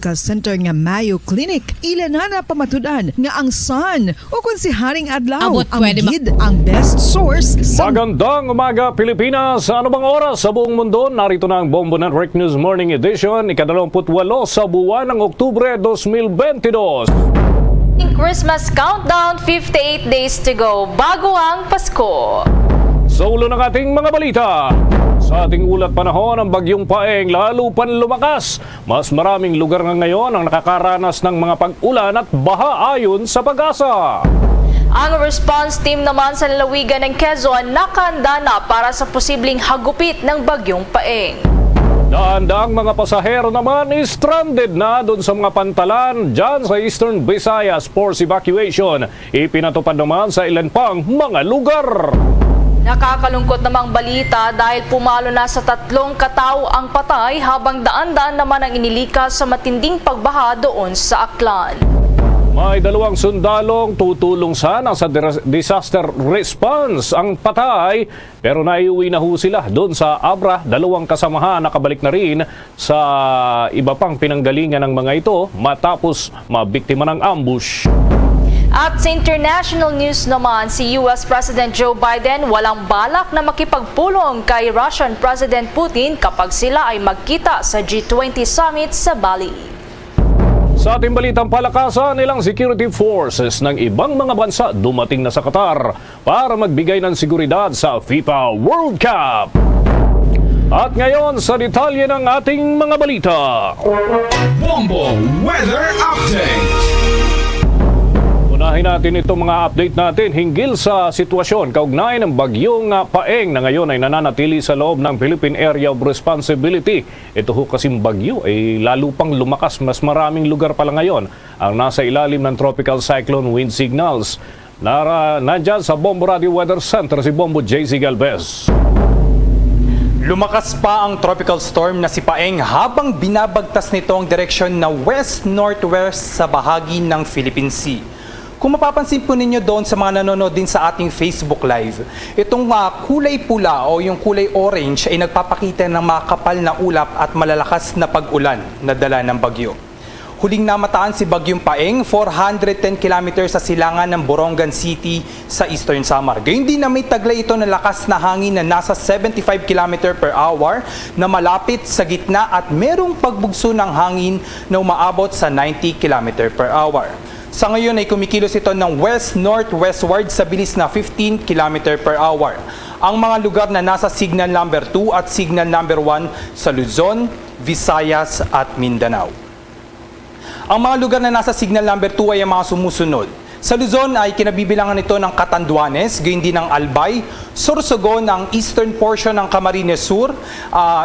Medical Center nga Mayo Clinic. Ilan na pamatudan nga ang sun o kung si Haring Adlaw Abot, ang pwede gid ang best source sa Magandang umaga Pilipinas! Sa anumang oras sa buong mundo, narito na ang Bombo Network News Morning Edition, ika-28 sa buwan ng Oktubre 2022. Christmas countdown, 58 days to go bago ang Pasko. Sa ulo ng ating mga balita, sa ating ulat panahon, ang bagyong Paeng lalo pang lumakas. Mas maraming lugar nga ngayon ang nakakaranas ng mga pag-ulan at baha ayon sa Pag-asa. Ang response team naman sa lalawigan ng Quezon nakahanda na para sa posibleng hagupit ng bagyong Paeng. Daang mga pasahero naman stranded na doon sa mga pantalan dyan sa Eastern Visayas. Forced evacuation ipinatupad naman sa ilan pang mga lugar. Nakakalungkot namang balita dahil pumalo na sa 3 katao ang patay habang daan-daan naman ang inilikas sa matinding pagbaha doon sa Aklan. May 2 sundalong tutulong sana sa disaster response ang patay pero naiuwi na ho sila doon sa Abra. 2 kasamahan nakabalik na rin sa iba pang pinanggalingan ng mga ito matapos mabiktima ng ambush. At sa international news naman, si US President Joe Biden walang balak na makipagpulong kay Russian President Putin kapag sila ay magkita sa G20 Summit sa Bali. Sa ating balitang palakasan, ilang security forces ng ibang mga bansa dumating na sa Qatar para magbigay ng seguridad sa FIFA World Cup. At ngayon sa detalye ng ating mga balita. Bombo Weather Update. Unahin natin itong mga update natin hinggil sa sitwasyon kaugnay ng bagyong Paeng na ngayon ay nananatili sa loob ng Philippine Area of Responsibility. Ito ho kasing bagyo ay lalo pang lumakas, mas maraming lugar pala ngayon ang nasa ilalim ng tropical cyclone wind signals. Nandyan sa Bombo Radio Weather Center si Bombo JC Galvez. Lumakas pa ang tropical storm na si Paeng habang binabagtas nito ang direksyon na west-northwest sa bahagi ng Philippine Sea. Kung mapapansin po ninyo doon sa mga nanonood din sa ating Facebook Live, itong kulay pula o yung kulay orange ay nagpapakita ng makapal na ulap at malalakas na pag-ulan na dala ng bagyo. Huling namataan si Bagyong Paeng, 410 km sa silangan ng Borongan City sa Eastern Samar. Gayun din na may taglay ito ng lakas na hangin na nasa 75 km per hour na malapit sa gitna at merong pagbugso ng hangin na umaabot sa 90 km per hour. Sa ngayon ay kumikilos ito ng west-northwestward sa bilis na 15 km per hour. Ang mga lugar na nasa signal number 2 at signal number 1 sa Luzon, Visayas at Mindanao. Ang mga lugar na nasa signal number 2 ay ang mga sumusunod. Sa Luzon ay kinabibilangan ito ng Catanduanes, gayon din ng Albay, Sorsogon, ang eastern portion ng Camarines Sur.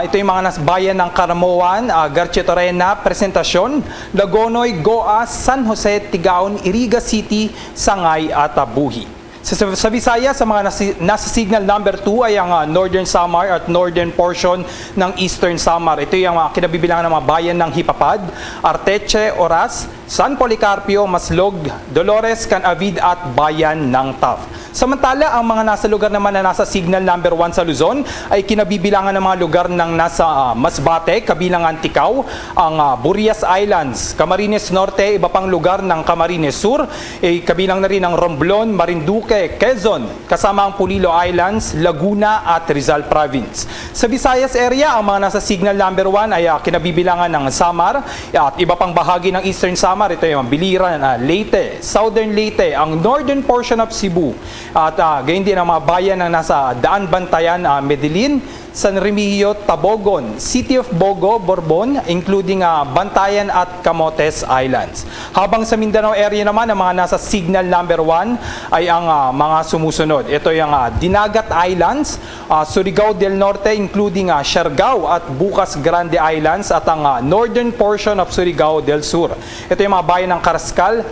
Ito yung mga bayan ng Caramoan, Garchitorena, Presentacion, Lagonoy, Goas, San Jose, Tigaon, Iriga City, Sangay at Buhi. Sa Visayas, sa mga nasa signal number 2 ay ang Northern Samar at northern portion ng Eastern Samar. Ito yung kinabibilangan ng mga bayan ng Hipapad, Arteche, Oras, San Policarpio, Maslog, Dolores, Canavid at bayan ng Taf. Samantala, ang mga nasa lugar naman na nasa signal number 1 sa Luzon ay kinabibilangan ng mga lugar ng nasa Masbate, kabilang Anticaw, ang Burias Islands, Camarines Norte, iba pang lugar ng Camarines Sur, kabilang na rin ang Romblon, Marinduque, Quezon, kasama ang Pulilo Islands, Laguna at Rizal Province. Sa Visayas area, ang mga nasa signal number 1 ay kinabibilangan ng Samar at iba pang bahagi ng Eastern Samar. Ito yung Biliran, Leyte, Southern Leyte, ang northern portion of Cebu, at gayon din ang mga bayan na nasa Daan Bantayan, Medellin, San Remigio, Tabogon, City of Bogo, Borbon, including Bantayan at Camotes Islands. Habang sa Mindanao area naman, ang mga nasa signal number 1 ay ang mga sumusunod. Ito yung Dinagat Islands, Surigao del Norte, including Siargao at Bucas Grande Islands, at ang northern portion of Surigao del Sur. Ito yung mga bayan ng Carrascal,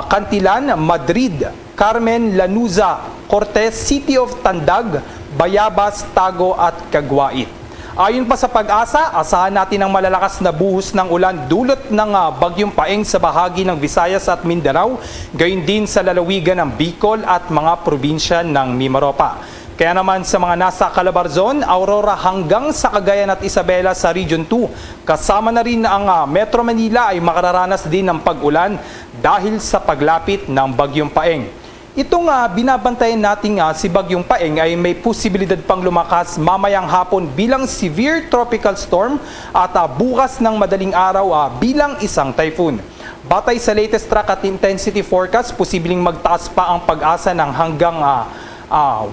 Cantilan, Madrid, Carmen, Lanuza, Cortez, City of Tandag, Bayabas, Tago at Caguait. Ayon pa sa Pag-asa, asahan natin ang malalakas na buhos ng ulan dulot ng Bagyong Paeng sa bahagi ng Visayas at Mindanao, gayon din sa lalawigan ng Bicol at mga probinsya ng Mimaropa. Kaya naman sa mga nasa Calabarzon, Aurora hanggang sa Cagayan at Isabela sa Region 2, kasama na rin ang Metro Manila ay makararanas din ng pag-ulan dahil sa paglapit ng Bagyong Paeng. Itong binabantayan nating si Bagyong Paeng ay may posibilidad pang lumakas mamayang hapon bilang severe tropical storm at bukas ng madaling araw bilang isang typhoon. Batay sa latest track at intensity forecast, posibleng magtaas pa ang pag-asa ng hanggang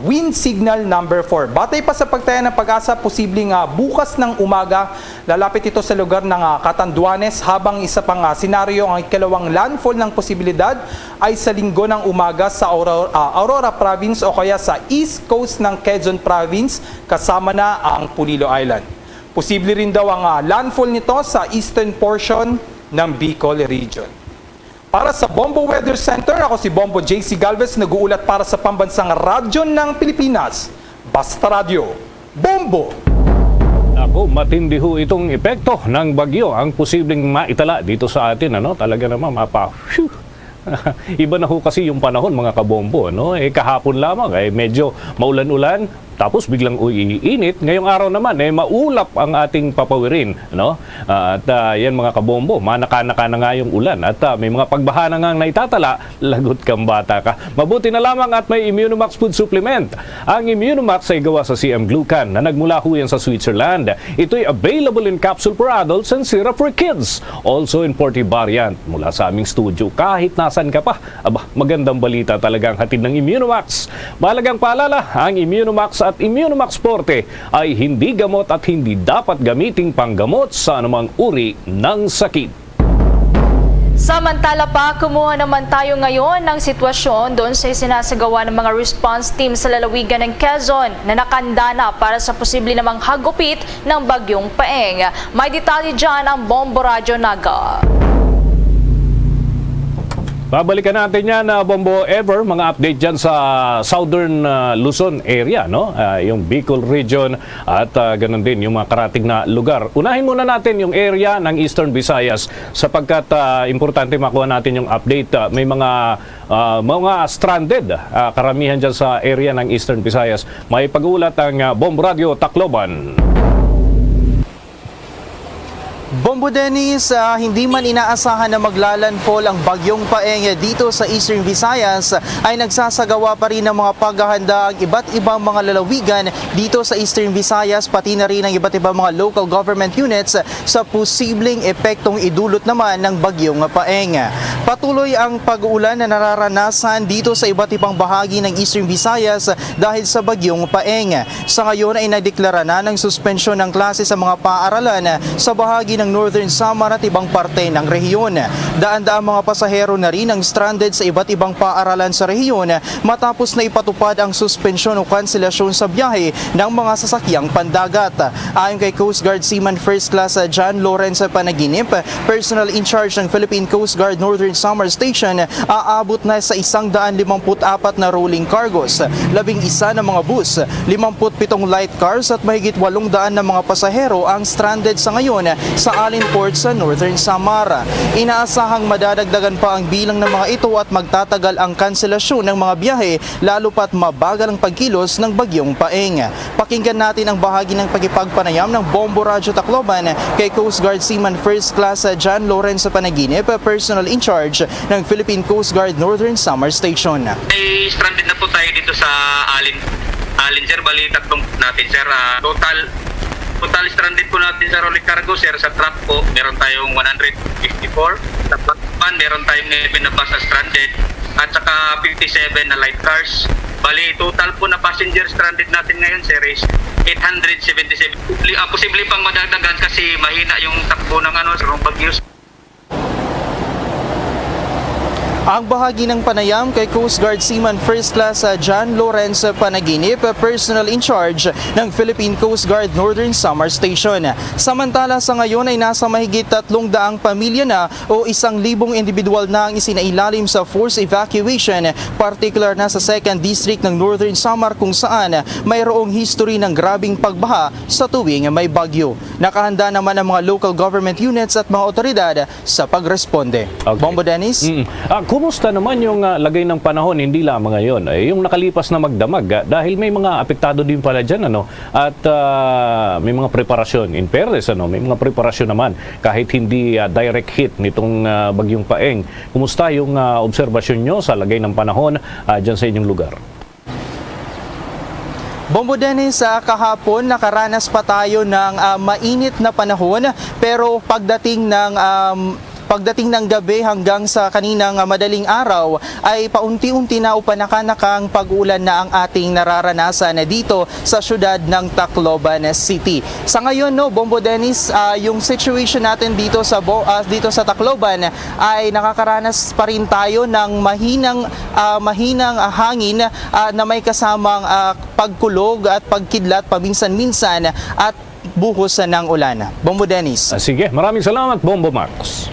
wind signal number 4. Batay pa sa pagtaya ng pag-asa, posibleng bukas ng umaga, lalapit ito sa lugar ng Catanduanes, habang isa pang senaryo ang ikalawang landfall ng posibilidad ay sa linggo ng umaga sa Aurora Province o kaya sa east coast ng Quezon Province, kasama na ang Pulilo Island. Posible rin daw ang landfall nito sa eastern portion ng Bicol Region. Para sa Bombo Weather Center, ako si Bombo JC Galvez, nag-uulat para sa pambansang radyo ng Pilipinas. Basta Radio, Bombo! Ako, matindi ho itong epekto ng bagyo ang posibleng maitala dito sa atin. Talaga naman, iba na ho kasi yung panahon, mga kabombo. Kahapon lamang, medyo maulan-ulan, tapos biglang uiinit. Ngayong araw naman, maulap ang ating papawirin. At yan mga kabombo, manaka-naka na nga yung ulan. At may mga pagbaha na nga naitatala, lagot kang bata ka. Mabuti na lamang at may Immunomax Food Supplement. Ang Immunomax ay gawa sa CM Glucan na nagmula ho yan sa Switzerland. Ito'y available in capsule for adults and syrup for kids. Also in portable variant mula sa aming studio. Kahit nasan ka pa, magandang balita talaga ang hatid ng Immunomax. Mahalagang paalala, ang Immunomax at Immunomax Forte ay hindi gamot at hindi dapat gamiting panggamot sa anumang uri ng sakit. Samantala pa, kumuha naman tayo ngayon ng sitwasyon doon sa sinasagawa ng mga response team sa lalawigan ng Quezon na nakanda na para sa posible namang hagupit ng Bagyong Paeng. May detalye dyan ang Bombo Radyo Naga. Babalikan natin yan, Bombo Ever, mga update dyan sa Southern Luzon area, yung Bicol region at ganun din yung mga karating na lugar. Unahin muna natin yung area ng Eastern Visayas sapagkat importante makuha natin yung update. May mga stranded, karamihan dyan sa area ng Eastern Visayas. May pag-uulat ang Bombo Radio Tacloban. Bombo Dennis, hindi man inaasahan na maglalandfall ang Bagyong Paeng dito sa Eastern Visayas, ay nagsasagawa pa rin ng mga paghahanda ang iba't ibang mga lalawigan dito sa Eastern Visayas, pati na rin ang iba't ibang mga local government units sa posibleng epektong idulot naman ng Bagyong Paeng. Patuloy ang pag-uulan na nararanasan dito sa iba't ibang bahagi ng Eastern Visayas dahil sa Bagyong Paeng. Sa ngayon ay nadeklara na ng suspensyon ng klase sa mga paaralan sa bahagi ng Northern Samar at ibang parte ng rehiyon. Daan-daang mga pasahero na rin ang stranded sa iba't ibang paaralan sa rehiyon matapos na ipatupad ang suspensyon o kanselasyon sa biyahe ng mga sasakyang pandagat. Ayon kay Coast Guard Seaman First Class John Lawrence Panaginip, personal in charge ng Philippine Coast Guard Northern Samar Station, aabot na sa 154 na rolling cargos, 11 na mga bus, 57 light cars at mahigit 800 na mga pasahero ang stranded sa ngayon sa Alin Port sa Northern Samar. Inaasahang madadagdagan pa ang bilang ng mga ito at magtatagal ang kanselasyon ng mga biyahe lalo pat mabagal ang pagkilos ng Bagyong Paeng. Pakinggan natin ang bahagi ng pagipagpanayam ng Bombo Radyo Tacloban kay Coast Guard Seaman First Class John Lawrence Panaginip, personal in charge ng Philippine Coast Guard Northern Samar Station. Ay, stranded na po tayo dito sa Alin sir, bali tatlong natin sir. Total stranded po natin sa rolling cargo sir, sa truck po meron tayong 154, sa pan meron tayong 11 na bus na stranded at saka 57 na light cars. Bali total po na passenger stranded natin ngayon sir is 877. Posible pang madagdagan kasi mahina yung takbo ng bagyo. Ang bahagi ng panayam kay Coast Guard Seaman First Class John Lawrence Panaginip, personal in charge ng Philippine Coast Guard Northern Samar Station. Samantala sa ngayon ay nasa mahigit 300 pamilya na o 1,000 individual na ang isinailalim sa forced evacuation, particular na sa 2nd District ng Northern Samar kung saan mayroong history ng grabing pagbaha sa tuwing may bagyo. Nakahanda naman ang mga local government units at mga otoridad sa pagresponde. Okay. Bombo Dennis? Kumusta naman yung lagay ng panahon, hindi lamang ngayon, yung nakalipas na magdamag, dahil may mga apektado din pala dyan, at may mga preparasyon. In fairness, may mga preparasyon naman kahit hindi direct hit nitong bagyong Paeng. Kumusta yung obserbasyon nyo sa lagay ng panahon dyan sa inyong lugar? Bombo Dennis, kahapon nakaranas pa tayo ng mainit na panahon, pero pagdating ng gabi hanggang sa kaninang madaling araw ay paunti-unti na upanakanakang pag-ulan na ang ating nararanasan dito sa syudad ng Tacloban City. Sa ngayon, Bombo Dennis, yung situation natin dito sa Tacloban ay nakakaranas pa rin tayo ng mahinang hangin na may kasamang pagkulog at pagkidlat paminsan-minsan at buhos ng ulan. Bombo Dennis. Sige, maraming salamat, Bombo Marcos.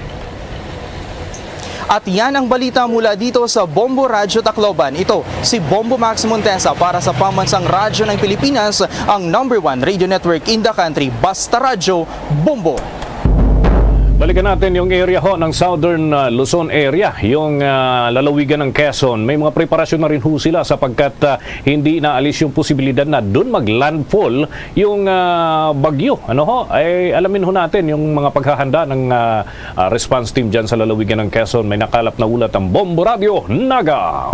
At yan ang balita mula dito sa Bombo Radyo Tacloban. Ito si Bombo Max Montesa para sa Pambansang Radyo ng Pilipinas, ang #1 radio network in the country. Basta Radyo, Bombo! Balikan natin yung area ng Southern Luzon area, yung lalawigan ng Quezon. May mga preparasyon na rin sila sapagkat hindi inaalis yung posibilidad na doon mag-landfall yung bagyo. Ay alamin natin yung mga paghahanda ng response team dyan sa lalawigan ng Quezon. May nakalap na ulat ang Bombo Radio Naga.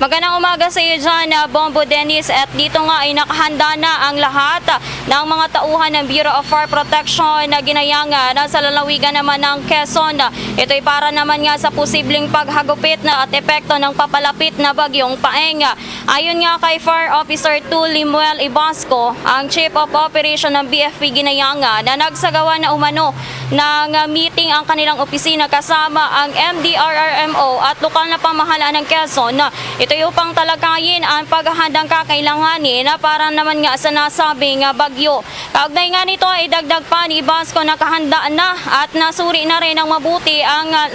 Magandang umaga sa iyo dyan, Bombo Dennis. At dito nga ay nakahanda na ang lahat ng mga tauhan ng Bureau of Fire Protection na ginayanga sa lalawigan naman ng Quezon. Ito ay para naman nga sa posibleng paghagupit na at epekto ng papalapit na bagyong Paeng. Ayon nga kay Fire Officer 2 Limuel Ibasco, ang Chief of Operation ng BFP ginayanga na nagsagawa na umano ng meeting ang kanilang opisina kasama ang MDRRMO at lokal na pamahalaan ng Quezon. Ito ay upang talakayin ang paghahandang kakailanganin para naman nga sa nasabing bagyo. Kaugnay nga nito ay dagdag pa ni Ibasco na kahanda na at nasuri na rin ng mabuti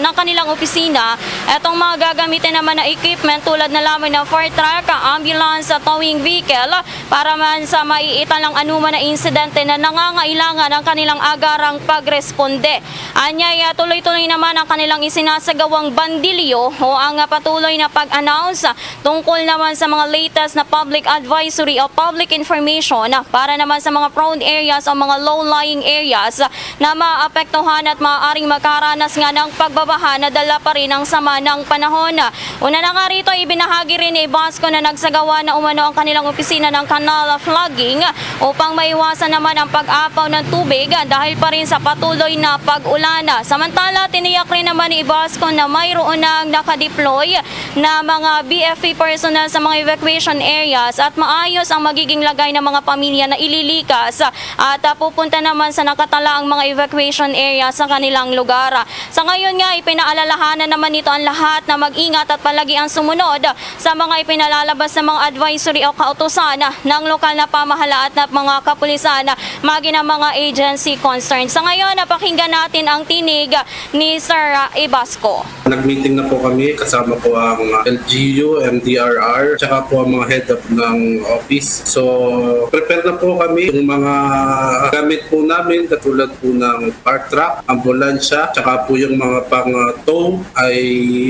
ng kanilang opisina. Itong mga gagamitin naman na equipment tulad na lamang ng fire truck, ambulance at towing vehicle para man sa maiitan ng anuman na insidente na nangangailangan ng kanilang agarang pagresponde. Anyay tuloy-tuloy naman ang kanilang isinasagawang bandilyo o ang patuloy na pag-announce tungkol naman sa mga latest na public advisory o public information para naman sa mga prone areas o mga low-lying areas na maapektuhan at maaaring makaranas nga ng pagbabaha na dala pa rin ang sama ng panahon. Una na nga rito, ibinahagi rin ni Ibasco na nagsagawa na umano ang kanilang opisina ng canal flooding upang maiwasan naman ang pag-apaw ng tubig dahil pa rin sa patuloy na pag-ulan. Samantala, tiniyak rin naman ni Ibasco na mayroon ng nakadeploy na mga BFP personnel sa mga evacuation areas at maayos ang magiging lagay ng mga pamilya na ililikas at pupunta naman sa nakatalaang mga evacuation areas sa kanilang lugar. Sa ngayon nga, ipinaalalahanan naman nito ang lahat na mag-ingat at palagi ang sumunod sa mga ipinalalabas na mga advisory o kautusan ng lokal na pamahalaan at mga kapulisan magi ng mga agency concerned. Sa ngayon, napakinggan natin ang tinig ni Sir Ibasco. Nag-meeting na po kami, kasama po ang LGU, MDRR, tsaka po ang mga head up ng office. So, prepare na po kami. Yung mga gamit po namin, katulad po ng fire truck, ambulansya, tsaka po yung mga pang-tow ay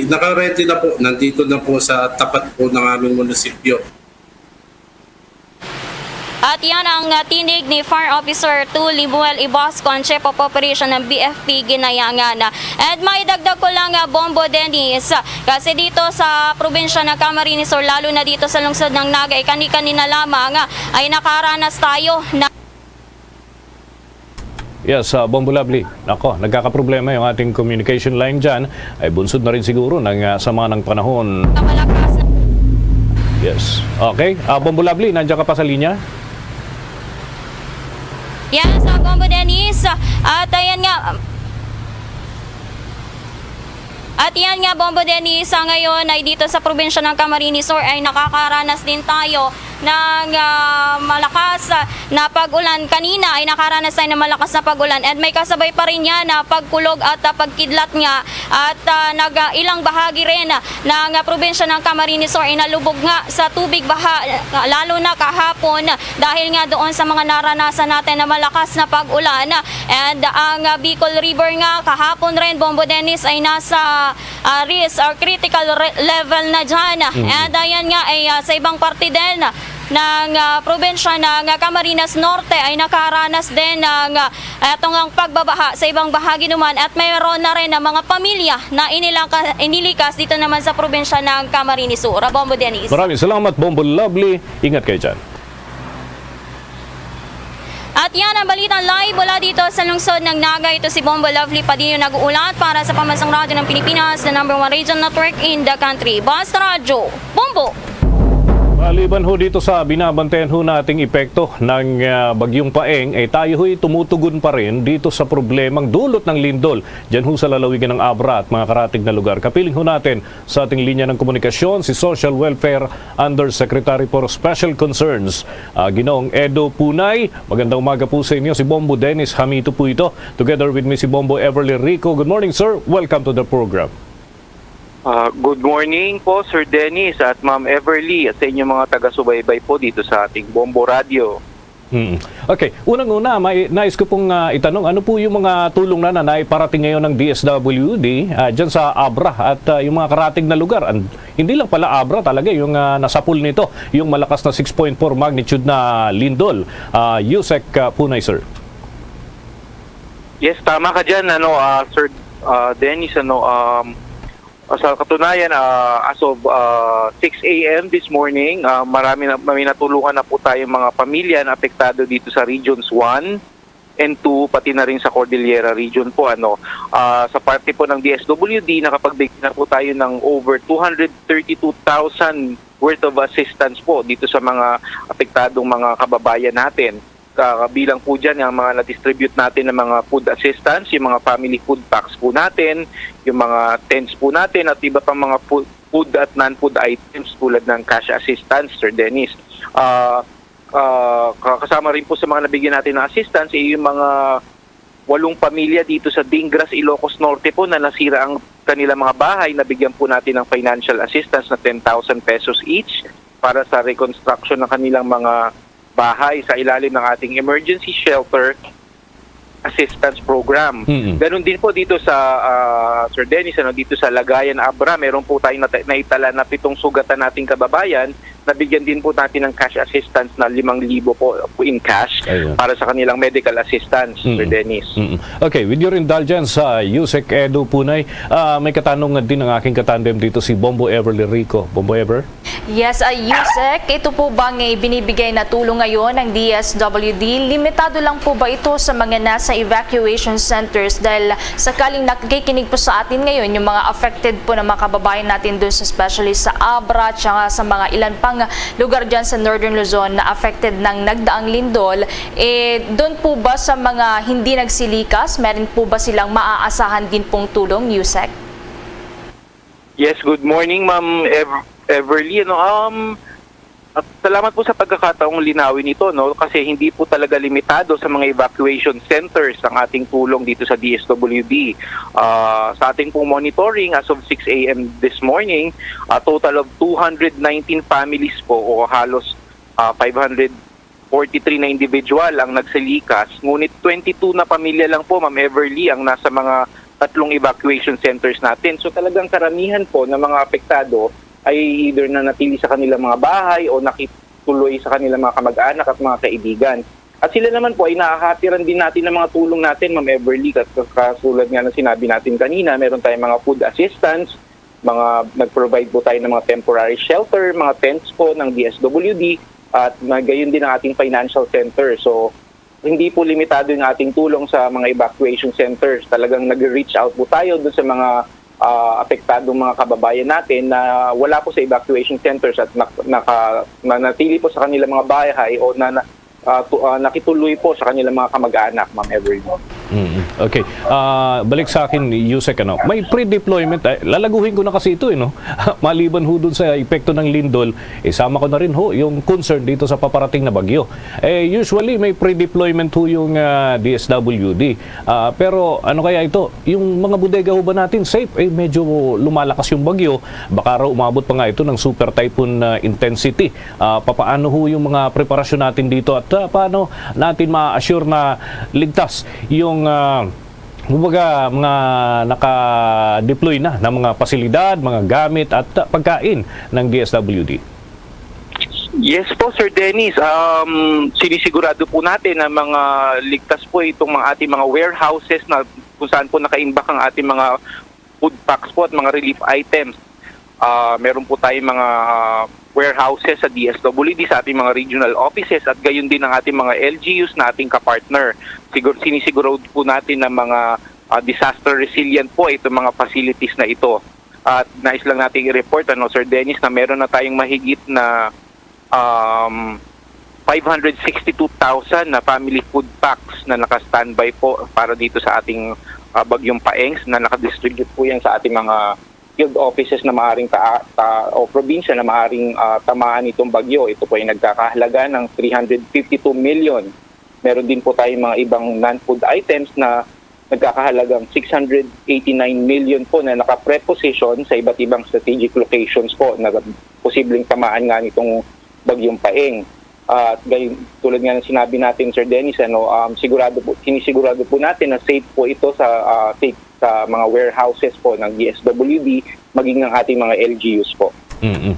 naka-ready na po. Nandito na po sa tapat po ng aming munisipyo. At yan ang tinig ni Fire Officer 2 Limuel Ibasco, ang Chief of Operation ng BFP Ginayangan. At may dagdag ko lang, Bombo Dennis, kasi dito sa probinsya ng Camarines Sur, lalo na dito sa lungsod ng Naga, kani-kanina lamang ay nakaranas tayo na Yes, Bombo Lovely. Nako, nagkakaproblema yung ating communication line dyan. Ay bunsod na rin siguro ng sama ng panahon. malakas na Yes. Okay. Bombo Lovely, nandiyan ka pa sa linya? yan sa Bombo Dennis. At ayan nga, Bombo Dennis, ngayon ay dito sa probinsya ng Camarines Sur ay nakakaranas din tayo ng malakas na pag-ulan. Kanina ay nakaranas tayo ng malakas na pag-ulan at may kasabay pa rin yan na pagkulog at pagkidlat nga at ilang bahagi rin ng probinsya ng Camarines Sur ay nalubog nga sa tubig baha, lalo na kahapon dahil nga doon sa mga naranasan natin na malakas na pag-ulan. And ang Bicol River nga kahapon rin, Bombo Dennis, ay nasa risk or critical level na dyan. And ayan nga ay sa ibang parte din ng probinsya ng Camarines Norte ay nakaranas din ng itong pagbabaha sa ibang bahagi naman at mayroon na rin ng mga pamilya na inilikas dito naman sa probinsya ng Camarines Sur. Bombo Dennis. Maraming salamat, Bombo Lovely. Ingat kayo dyan. At yan ang balitang live mula dito sa lungsod ng Naga. Ito si Bombo Lovely Padilla nag-uulat para sa Pambansang Radyo ng Pilipinas, the #1 radio network in the country. Basta Radyo, Bombo! Maliban ho dito sa binabantayan ho nating epekto ng bagyong Paeng, tayo ho'y tumutugon pa rin dito sa problemang dulot ng lindol dyan ho sa lalawigan ng Abra at mga karatig na lugar. Kapiling ho natin sa ating linya ng komunikasyon si Social Welfare Undersecretary for Special Concerns, Ginoong Edo Punay. Magandang umaga po sa inyo. Si Bombo Dennis Hamito po ito. Together with me si Bombo Everly Rico. Good morning, sir. Welcome to the program. Good morning po, Sir Dennis at Ma'am Everly at sa inyong mga taga-subaybay po dito sa ating Bombo Radio. Okay, unang-una, nais ko pong itanong, ano po yung mga tulong na naiparating ngayon ng DSWD dyan sa Abra at yung mga karatig na lugar? Hindi lang pala Abra talaga, yung nasapul nito, yung malakas na 6.4 magnitude na lindol. Yusek Punay, sir. Yes, tama ka dyan, Sir Dennis, sa katunayan, as of 6 a.m. this morning, may natulungan na po tayong mga pamilya na apektado dito sa Regions 1 and 2, pati na rin sa Cordillera Region po. Sa parte po ng DSWD, nakapagbigay na po tayo ng over 232,000 worth of assistance po dito sa mga apektadong mga kababayan natin. Kabilang po dyan yung mga na-distribute natin ng mga food assistance, yung mga family food packs po natin, yung mga tents po natin at iba pang mga food at non-food items tulad ng cash assistance, Sir Dennis. Kasama rin po sa mga nabigyan natin ng assistance yung mga 8 pamilya dito sa Dingras, Ilocos Norte po na nasira ang kanilang mga bahay. Nabigyan po natin ng financial assistance na 10,000 pesos each para sa reconstruction ng kanilang mga bahay sa ilalim ng ating emergency shelter assistance program. Ganun din po dito sa Sir Dennis, dito sa Lagayan Abra, meron po tayong naitala na 7 sugatan nating kababayan. Nabigyan din po natin ng cash assistance na 5,000 po in cash para sa kanilang medical assistance, Sir Dennis. Okay, with your indulgence, Yusek Edo Punay, may katanungan din ang aking katandem dito si Bombo Everly Rico. Bombo Ever? Yes, Yusek, ito po bang binibigay na tulong ngayon ng DSWD? Limitado lang po ba ito sa mga nasa evacuation centers dahil sakaling nakikinig po sa atin ngayon yung mga affected po na mga kababayan natin doon, especially sa Abra at sa mga ilan pang lugar dyan sa Northern Luzon na affected ng nagdaang lindol, doon po ba sa mga hindi nagsilikas, meron po ba silang maaasahan din pong tulong, Yusek? Yes, good morning, Ma'am Everly. At salamat po sa pagkakataong linawin ito, kasi hindi po talaga limitado sa mga evacuation centers ang ating tulong dito sa DSWD. Sa ating pong monitoring as of 6 a.m. this morning, a total of 219 families po o halos 543 na individual ang nagsilikas. Ngunit 22 na pamilya lang po, Ma'am Everly, ang nasa mga 3 evacuation centers natin. So talagang karamihan po ng mga apektado ay either na natili sa kanilang mga bahay o nakituloy sa kanilang mga kamag-anak at mga kaibigan. At sila naman po ay nakahatiran din natin ng mga tulong natin, Ma'am Everly, kasulad nga na sinabi natin kanina, meron tayong mga food assistance, nag-provide po tayo ng mga temporary shelter, mga tents po ng DSWD, at gayon din ang ating financial center. So, hindi po limitado yung ating tulong sa mga evacuation centers. Talagang nag-reach out po tayo doon sa mga apektadong mga kababayan natin na wala po sa evacuation centers at nanatili po sa kanilang mga bahay o nakituloy po sa kanilang mga kamag-anak, Ma'am Everly. Okay. Balik sa akin, Yusek, may pre-deployment. Lalaguhin ko na kasi ito, no? Maliban ho dun sa epekto ng lindol, isama ko na rin ho yung concern dito sa paparating na bagyo. Usually, may pre-deployment ho yung DSWD. Pero ano kaya ito? Yung mga bodega ho ba natin safe? Medyo lumalakas yung bagyo. Baka raw umabot pa nga ito ng super typhoon intensity. Papaano ho yung mga preparasyon natin dito at paano natin ma-assure na ligtas yung mga naka-deploy na ng mga pasilidad, mga gamit at pagkain ng DSWD? Yes po, Sir Dennis. Sinisigurado po natin na mga ligtas po itong mga ating mga warehouses na kung saan po nakaimbak ang ating mga food packs po at mga relief items. Meron po tayong mga warehouses sa DSWD, sa ating mga regional offices at gayon din ang ating mga LGUs na ating kapartner. Sinisigurado po natin na mga disaster resilient po itong mga facilities na ito. At nais lang natin i-report, Sir Dennis, na meron na tayong mahigit na 562,000 na family food packs na naka-standby po para dito sa ating bagyong Paeng, na naka-distribute po yan sa ating mga field offices na maaring o probinsya na maaring tamaan itong bagyo. Ito po ay nagkakahalaga ng 352 million. Meron din po tayong mga ibang non-food items na nagkakahalagang 689 million po na naka-preposition sa iba't ibang strategic locations po na posibleng tamaan nga nitong bagyong Paeng. At tulad nga ng sinabi natin, Sir Dennis, sinisigurado po natin na safe po ito sa mga warehouses po ng DSWD, maging ng ating mga LGUs po.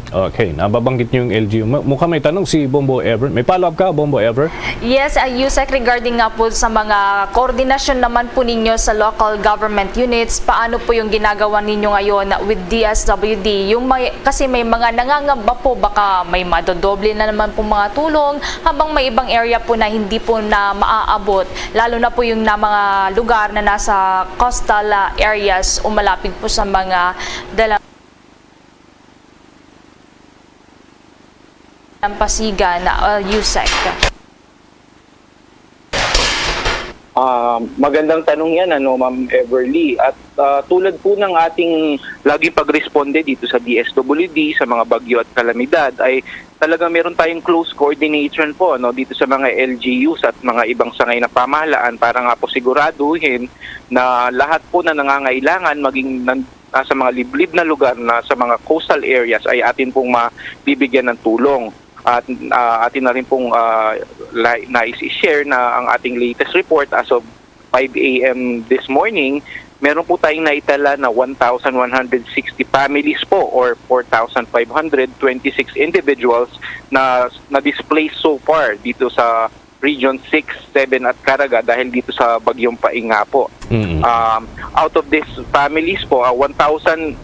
Okay, nababanggit niyo yung LGU. Mukhang may tanong si Bombo Ever. May follow-up ka, Bombo Ever? Yes, Yusek, regarding nga po sa mga koordinasyon naman po ninyo sa local government units, paano po yung ginagawa ninyo ngayon with DSWD? Kasi may mga nangangamba po, baka may madodoble na naman po mga tulong, habang may ibang area po na hindi po na maaabot, lalo na po yung mga lugar na nasa coastal areas o malapit po sa mga Pasigan, Yusek. Magandang tanong yan, Ma'am Everly. At tulad po ng ating laging pagresponde dito sa DSWD, sa mga bagyo at kalamidad, ay talaga meron tayong close coordination po dito sa mga LGUs at mga ibang sangay na pamahalaan para nga po siguraduhin na lahat po na nangangailangan maging sa mga liblib na lugar na sa mga coastal areas ay atin pong mabibigyan ng tulong. At atin na rin pong nais i-share na ang ating latest report as of 5 a.m. this morning, meron po tayong naitala na 1,160 families po or 4,526 individuals na displaced so far dito sa Region 6, 7 at Caraga dahil dito sa bagyong Paeng nga po. Out of these families po, 1,086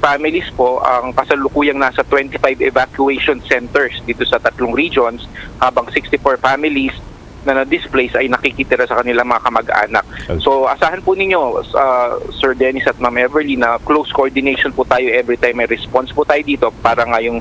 families po ang kasalukuyang nasa 25 evacuation centers dito sa tatlong regions, habang 64 families na na-displace ay nakikitira sa kanilang mga kamag-anak. So asahan po ninyo, Sir Dennis at Ma'am Everly, na close coordination po tayo every time may response po tayo dito para ngayong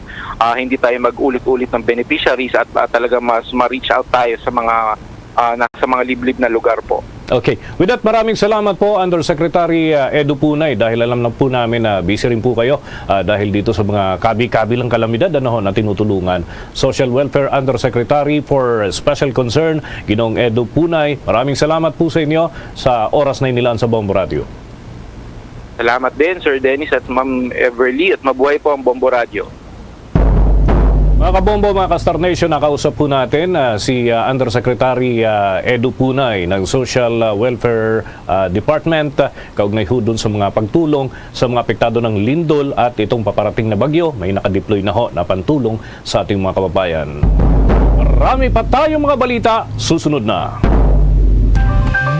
hindi tayo mag-ulit-ulit ng beneficiaries at talaga mas ma-reach out tayo sa mga nasa mga liblib na lugar po. Okay. With that, maraming salamat po, Undersecretary Edu Punay, dahil alam na po namin na busy rin po kayo dahil dito sa mga kabi-kabilang kalamidad na tinutulungan. Social Welfare Undersecretary for Special Concern, Ginoong Edu Punay, maraming salamat po sa inyo sa oras na inilaan sa Bombo Radio. Salamat din, Sir Dennis at Ma'am Everly, at mabuhay po ang Bombo Radio. Mga kabombo, mga ka-Star Nation, nakausap po natin si Undersecretary Edu Punay ng Social Welfare Department, kaugnay ho dun sa mga pagtulong sa mga apektado ng lindol at itong paparating na bagyo. May nakadeploy na ho na pantulong sa ating mga kababayan. Marami pa tayong mga balita, susunod na.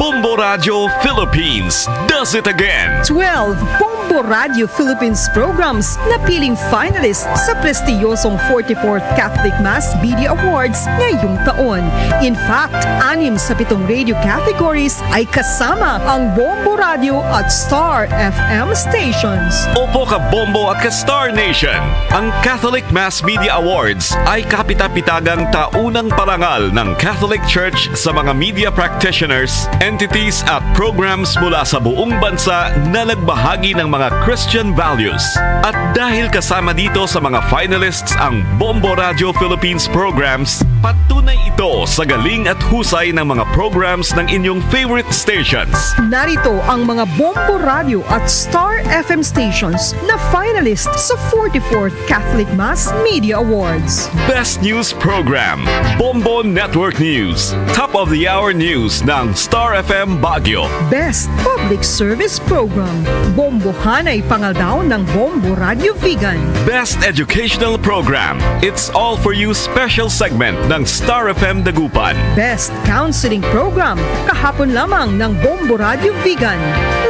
Bombo Bombo Radio Philippines does it again. 12 Bombo Radio Philippines programs na piling finalist sa prestiyosong 44th Catholic Mass Media Awards ngayong taon. In fact, 6 sa 7 radio categories ay kasama ang Bombo Radio at Star FM stations. Opo ka Bombo at ka Star Nation. Ang Catholic Mass Media Awards ay kapita-pitagang taunang parangal ng Catholic Church sa mga media practitioners, entities at programs mula sa buong bansa na nagbahagi ng mga Christian values. At dahil kasama dito sa mga finalists ang Bombo Radio Philippines programs, patunay ito sa galing at husay ng mga programs ng inyong favorite stations. Narito ang mga Bombo Radio at Star FM stations na finalist sa 44th Catholic Mass Media Awards. Best News Program, Bombo Network News. Top of the Hour News ng Star FM Baguio. Best Public Service Program, Bombo Hanay Pangaldao ng Bombo Radio Vegan. Best Educational Program, It's All For You special segment ng Star FM Dagupan. Best Counseling Program, kahapon lamang ng Bombo Radio Vegan.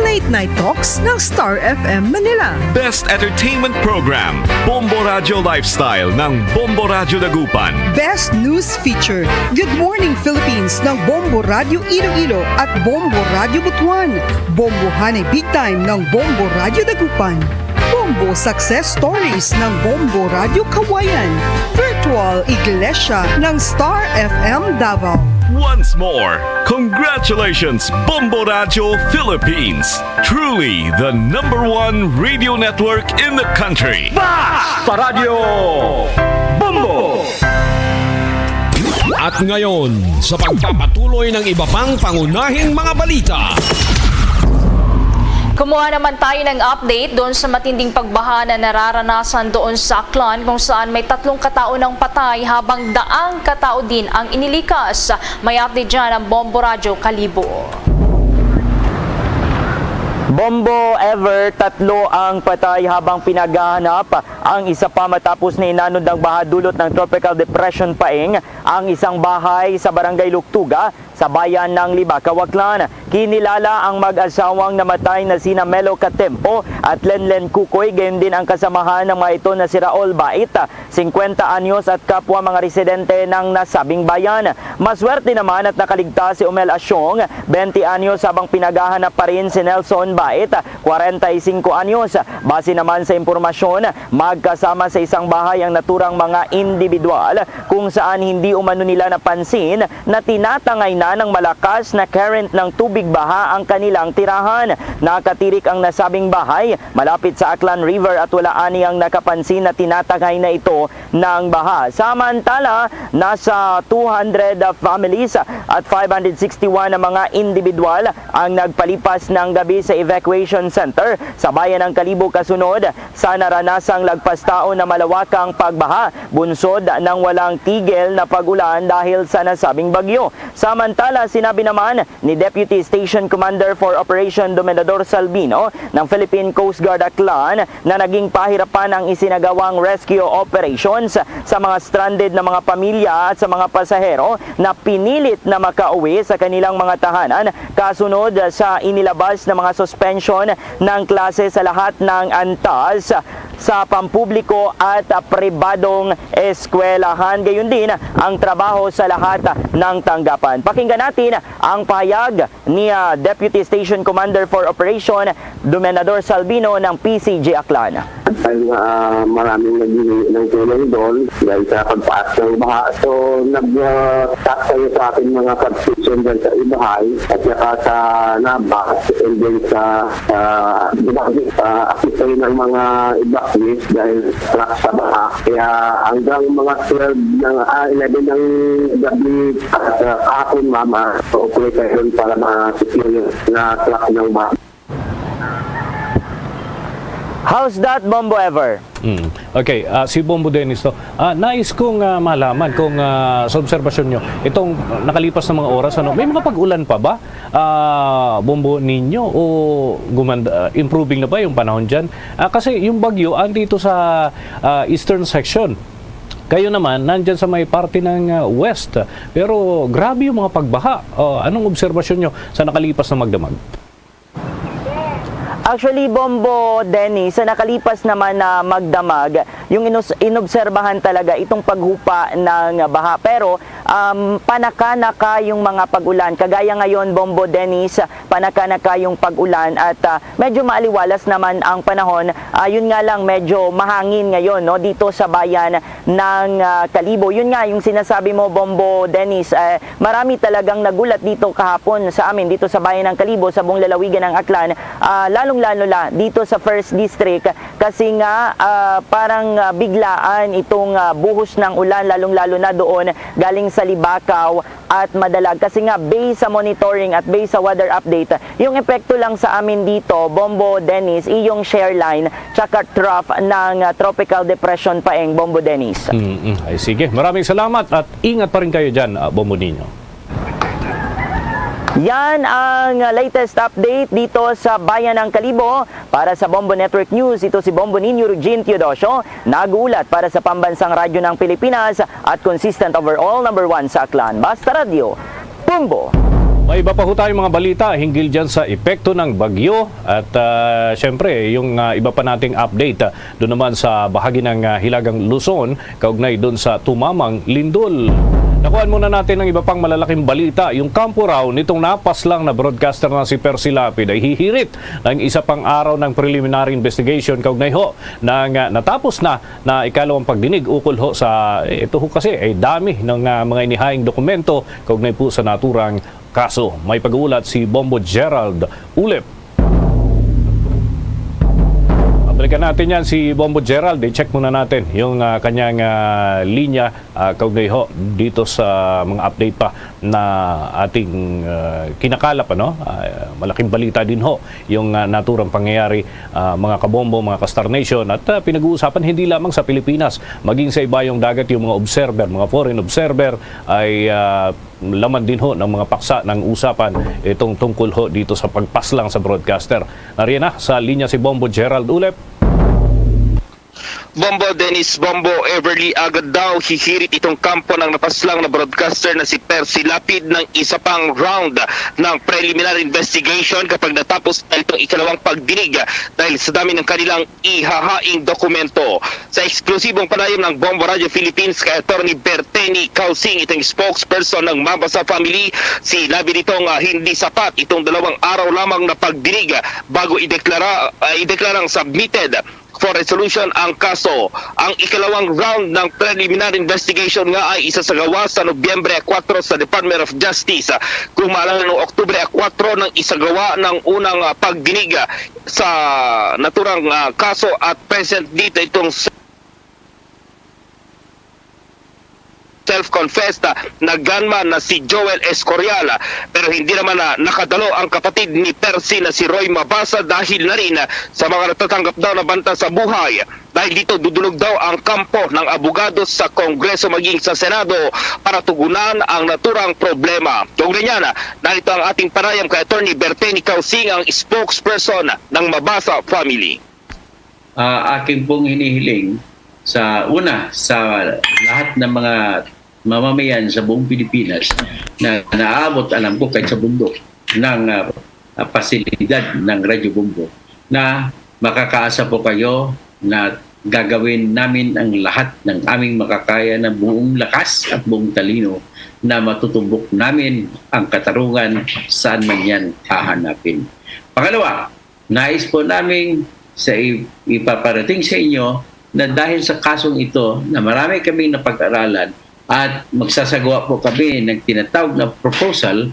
Late Night Talks ng Star FM Manila. Best Entertainment Program, Bombo Radio Lifestyle ng Bombo Radio Dagupan. Best News Feature, Good Morning Philippines ng Bombo Radio Iloilo at Bombo Radio Butuan. Bombo Hanay Big Time ng Bombo Radio Dagupan. Bombo Success Stories ng Bombo Radio Kawayan. Virtual Iglesia ng Star FM Davao. Once more, congratulations Bombo Radio Philippines. Truly the #1 radio network in the country. Basta Radio Bombo! At ngayon, sa pagpapatuloy ng iba pang pangunahing mga balita. Kumuha naman tayo ng update doon sa matinding pagbaha na nararanasan doon sa Aklan kung saan may 3 katao ng patay habang daang katao din ang inilikas. May update dyan ang Bombo Radio Kalibo. Bombo Ever, 3 ang patay habang pinaghahanap ang isa pa matapos na inanod ng baha dulot ng Tropical Depression Paeng ang isang bahay sa Barangay Luktuga sa bayan ng Libacaw, Aklan. Kinilala ang mag-asawang namatay na sina Melo Catempo at Lenlen Kukoy, gayon din ang kasamahan ng mga ito na si Raul Bait, 50 anyos at kapwa mga residente ng nasabing bayan. Maswerte naman at nakaligtas si Umel Asyong, 20 anyos habang pinaghahanap pa rin si Nelson Bait, 45 anyos. Base naman sa impormasyon, magkasama sa isang bahay ang naturang mga individual kung saan hindi umano nila napansin na tinatangay na ng malakas na current ng tubig baha ang kanilang tirahan. Nakatirik ang nasabing bahay malapit sa Aklan River at wala ani ang nakapansin na tinatangay na ito ng baha. Samantala, nasa 200 families at 561 na mga individual ang nagpalipas ng gabi sa evacuation center sa bayan ng Kalibo kasunod sa naranasang lagpastao na malawakang pagbaha, bunsod ng walang tigil na pag-ulan dahil sa nasabing bagyo. Samantala, sinabi naman ni Deputy Station Commander for Operation Dominador Salvino ng Philippine Coast Guard Aklan na naging pahirapan ang isinagawang rescue operations sa mga stranded na mga pamilya at sa mga pasahero na pinilit na makauwi sa kanilang mga tahanan kasunod sa inilabas na mga suspension ng klase sa lahat ng antas sa pampubliko at pribadong eskwelahan. Gayon din ang trabaho sa lahat ng tanggapan. Pakinggan natin ang pahayag ni Deputy Station Commander for Operation Dominador Salvino ng PCG Aklan. Dahil maraming naging ng tulong doon dahil sa pagpaas ng baha. So nag-task kayo sa akin mga substation dyan sa Ibahay at saka sa Nabas and then sa akit kayo ng mga evacuees dahil track sa baha. Kaya hanggang mga 12 ng 11 ng gabi at kahapon mama, so okay kayo doon para ma-secure na track ng baha. How's that, Bombo Ever? Okay, si Bombo Dennis to. Nais kong malaman kung sa obserbasyon nyo, itong nakalipas na mga oras, may mga pag-ulan pa ba, Bombo ninyo, o improving na ba yung panahon dyan? Kasi yung bagyo, andito sa eastern section Kayo naman, nandyan sa may parte ng west. Pero grabe yung mga pagbaha. Anong obserbasyon nyo sa nakalipas na magdamag? Actually, Bombo, Dennis, sa nakalipas naman na magdamag, yung inobserbahan talaga itong paghupa ng baha. Pero panaka-naka yung mga pag-ulan. Kagaya ngayon, Bombo, Dennis, panaka-naka yung pag-ulan at medyo maaliwalas naman ang panahon. Yun nga lang, medyo mahangin ngayon no, dito sa bayan ng Kalibo. Yun nga, yung sinasabi mo, Bombo, Dennis, marami talagang nagulat dito kahapon sa amin, dito sa bayan ng Kalibo, sa buong lalawigan ng Aklan, lalong-lalo na dito sa 1st District kasi nga parang biglaan itong buhos ng ulan, lalong-lalo na doon galing sa Libakaw at Madalag kasi nga based sa monitoring at based sa weather update, yung epekto lang sa amin dito, Bombo, Dennis, iyong share line tsaka trough ng Tropical Depression Paeng, Bombo, Dennis. Ay sige, maraming salamat at ingat pa rin kayo dyan, Bombo Nino. Yan ang latest update dito sa Bayan ng Kalibo. Para sa Bombo Network News, ito si Bombo Nino Regine Teodosio, nag-uulat para sa Pambansang Radyo ng Pilipinas at consistent overall #1 sa Aklan. Basta Radio, Bombo! May iba pa ho tayong mga balita hinggil dyan sa epekto ng bagyo at syempre yung iba pa nating update doon naman sa bahagi ng Hilagang Luzon kaugnay doon sa tumamang lindol. Nakuhaan muna natin ng iba pang malalaking balita. Yung kampo raw nitong napaslang na broadcaster na si Percy Lapid ay hihirit ng isa pang araw ng preliminary investigation kaugnay ho ng natapos na ikalawang pagdinig ukol ho sa ito ho kasi ay dami ng mga inihahing dokumento kaugnay po sa naturang kaso. May pag-uulat si Bombo Gerald Ulep. Balikan natin yan si Bombo Gerald. I-check muna natin yung kanyang linya kaugnay ho dito sa mga update pa na ating kinakalap. Malaking balita din ho yung naturang pangyayari mga kabombo, mga ka-Star Nation at pinag-uusapan hindi lamang sa Pilipinas maging sa ibayong dagat yung mga observer, mga foreign observer ay laman din ho ng mga paksa ng usapan itong tungkol ho dito sa pagpaslang sa broadcaster. Nariyan na sa linya si Bombo Gerald Ulep. Bombo, Dennis, Bombo, Everly, agad daw hihirit itong kampo ng napaslang na broadcaster na si Percy Lapid ng isa pang round ng preliminary investigation kapag natapos na itong ikalawang pagdinig dahil sa dami ng kanilang ihahaing dokumento. Sa eksklusibong panayam ng Bombo Radio Philippines kay Attorney Berteni Causing, itong spokesperson ng Mabasa family, sinabi nitong hindi sapat itong 2 araw lamang na pagdinig bago ideklarang submitted for resolution ang kaso. Ang ikalawang round ng preliminary investigation nga ay isasagawa sa Nobyembre 4 sa Department of Justice. Kung maalala noong Oktubre 4 nang isagawa ng unang pagdinig sa naturang kaso at present dito itong self-confessed na gunman na si Joel Escorial, pero hindi naman nakadalo ang kapatid ni Percy na si Roy Mabasa dahil na rin sa mga natatanggap daw na banta sa buhay. Dahil dito dudulog daw ang kampo ng abogado sa Kongreso maging sa Senado para tugunan ang naturang problema. Kaugnay niyan, narito ang ating panayam kay Attorney Berteni Causing, ang spokesperson ng Mabasa family. Aking pong hinihiling sa lahat ng mga mamamayan sa buong Pilipinas na naabot, alam ko, kahit sa bundok ng pasilidad ng Radyo Bombo, na makakaasa po kayo na gagawin namin ang lahat ng aming makakaya na buong lakas at buong talino na matutumbok namin ang katarungan saan man yan hahanapin. Pangalawa, nais po namin ipaparating sa inyo na dahil sa kasong ito na marami kaming napag-aralan at magsasagawa po kami ng tinatawag na proposal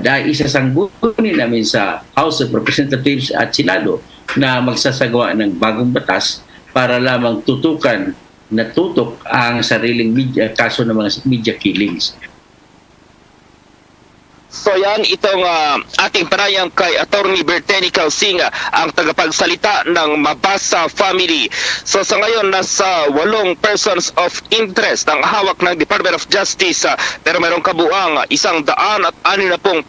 dahil isasanggunin namin sa House of Representatives at Senado na magsasagawa ng bagong batas para lamang tutok ang sariling media, kaso ng mga media killings. So yan, itong ating panayam kay Attorney Berteni Calsing, ang tagapagsalita ng Mabasa family. So sa ngayon, nasa 8 persons of interest ang hawak ng Department of Justice, pero mayroong kabuang 160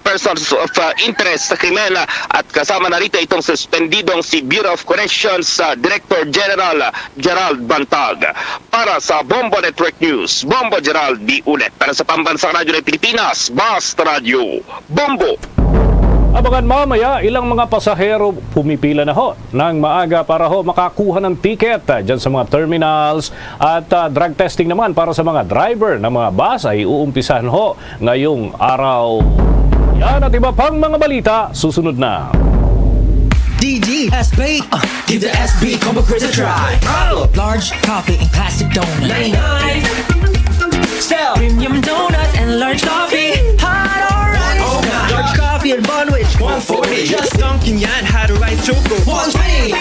persons of interest sa krimen, at kasama na rito itong suspendidong si Bureau of Corrections Director General Gerald Bantag. Para sa Bombo Network News, Bombo Gerald D. Ulet. Para sa Pambansang Radyo ng Pilipinas, Basta Radio, Bombo. Abangan mamaya, ilang mga pasahero pumipila na ho ng maaga para ho makakuha ng ticket dyan sa mga terminals, at drug testing naman para sa mga driver ng mga bus ay uumpisahan ho ngayong araw. Yan at iba pang mga balita, susunod na. DG SB, give the SB combo quiz a try. Large coffee and classic donut. 99. Style premium donut and large coffee. Hot or rice? Oh, large coffee and Bonwich. 140. Just Dunkin' yan, hot or rice choco. 120.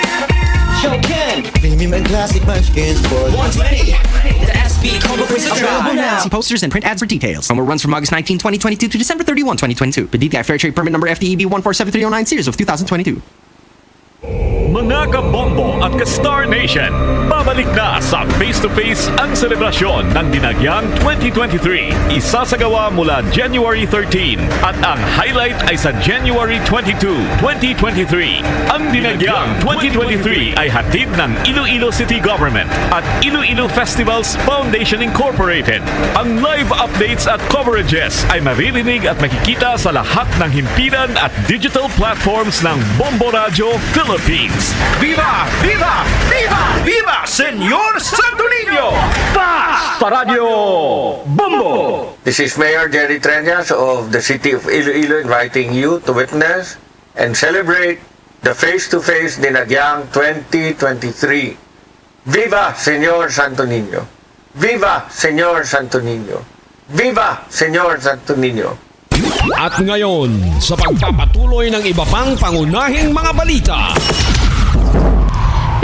Shoken. Premium and classic munchkins for 120. The SB combo quiz a try. See posters and print ads for details. Promo runs from August 19, 2022 to December 31, 2022. PDTI Fair Trade Permit number FTEB 147309 series of 2022. Mga kabombo at ka-Star Nation, babalik na sa face-to-face ang selebrasyon ng Dinagyang 2023. Isasagawa mula January 13 at ang highlight ay sa January 22, 2023. Ang Dinagyang 2023 ay hatid ng Iloilo City Government at Iloilo Festivals Foundation Incorporated. Ang live updates at coverages ay maririnig at makikita sa lahat ng himpilan at digital platforms ng Bombo Radio Philippines. Viva! Viva! Viva! Viva! Senyor Santo Niño! Basta Radio Bombo! This is Mayor Jerry Treñas of the City of Iloilo inviting you to witness and celebrate the face-to-face Dinagyang 2023. Viva Senyor Santo Niño! Viva Senyor Santo Niño! Viva Senyor Santo Niño! At ngayon, sa pagpapatuloy ng iba pang pangunahing mga balita.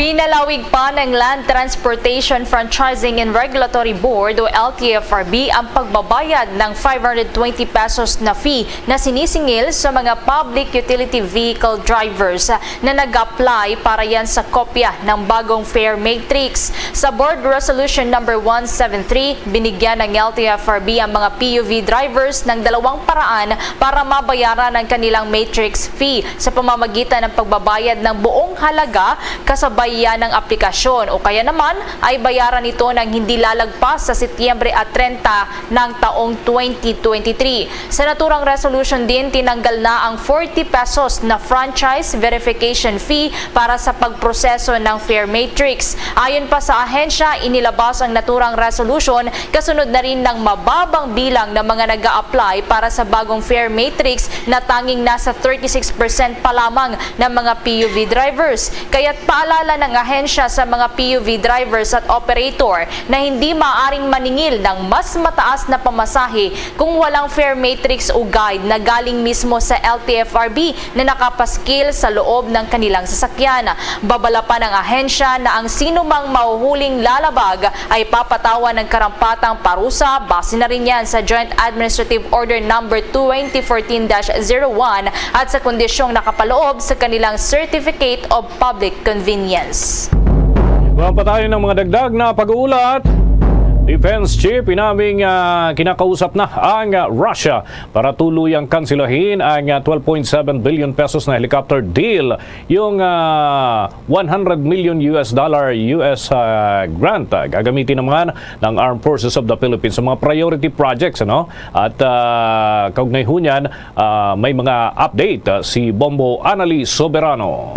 Pinalawig pa ng Land Transportation Franchising and Regulatory Board o LTFRB ang pagbabayad ng 520 pesos na fee na sinisingil sa mga public utility vehicle drivers na nag-apply para yan sa kopya ng bagong fare matrix. Sa Board Resolution number 173, binigyan ng LTFRB ang mga PUV drivers ng dalawang paraan para mabayaran ang kanilang matrix fee sa pamamagitan ng pagbabayad ng buong halaga kasabay yan ng aplikasyon, o kaya naman ay bayaran ito ng hindi lalagpas sa Setyembre at 30 ng taong 2023. Sa naturang resolution din, tinanggal na ang 40 pesos na franchise verification fee para sa pagproseso ng fare matrix. Ayon pa sa ahensya, inilabas ang naturang resolution kasunod na rin ng mababang bilang ng mga nag-a-apply para sa bagong fare matrix na tanging nasa 36% pa lamang ng mga PUV drivers. Kaya't paalala ng ahensya sa mga PUV drivers at operator na hindi maaring maningil ng mas mataas na pamasahe kung walang fare matrix o guide na galing mismo sa LTFRB na nakapaskil sa loob ng kanilang sasakyan. Babala pa ng ahensya na ang sinumang mahuhuling lalabag ay papatawan ng karampatang parusa, base na rin yan sa Joint Administrative Order number 2014-01 at sa kondisyong nakapaloob sa kanilang Certificate of Public Convenience. Buwan pa tayo ng mga dagdag na pag-uulat. Defense Chief, inaming kinakausap na ang Russia para tuluyang kansilahin ang 12.7 billion pesos na helicopter deal, yung 100 million US grant gagamitin naman ng Armed Forces of the Philippines sa mga priority projects, ano? At kaugnay ho niyan, may mga update si Bombo Annalise Soberano.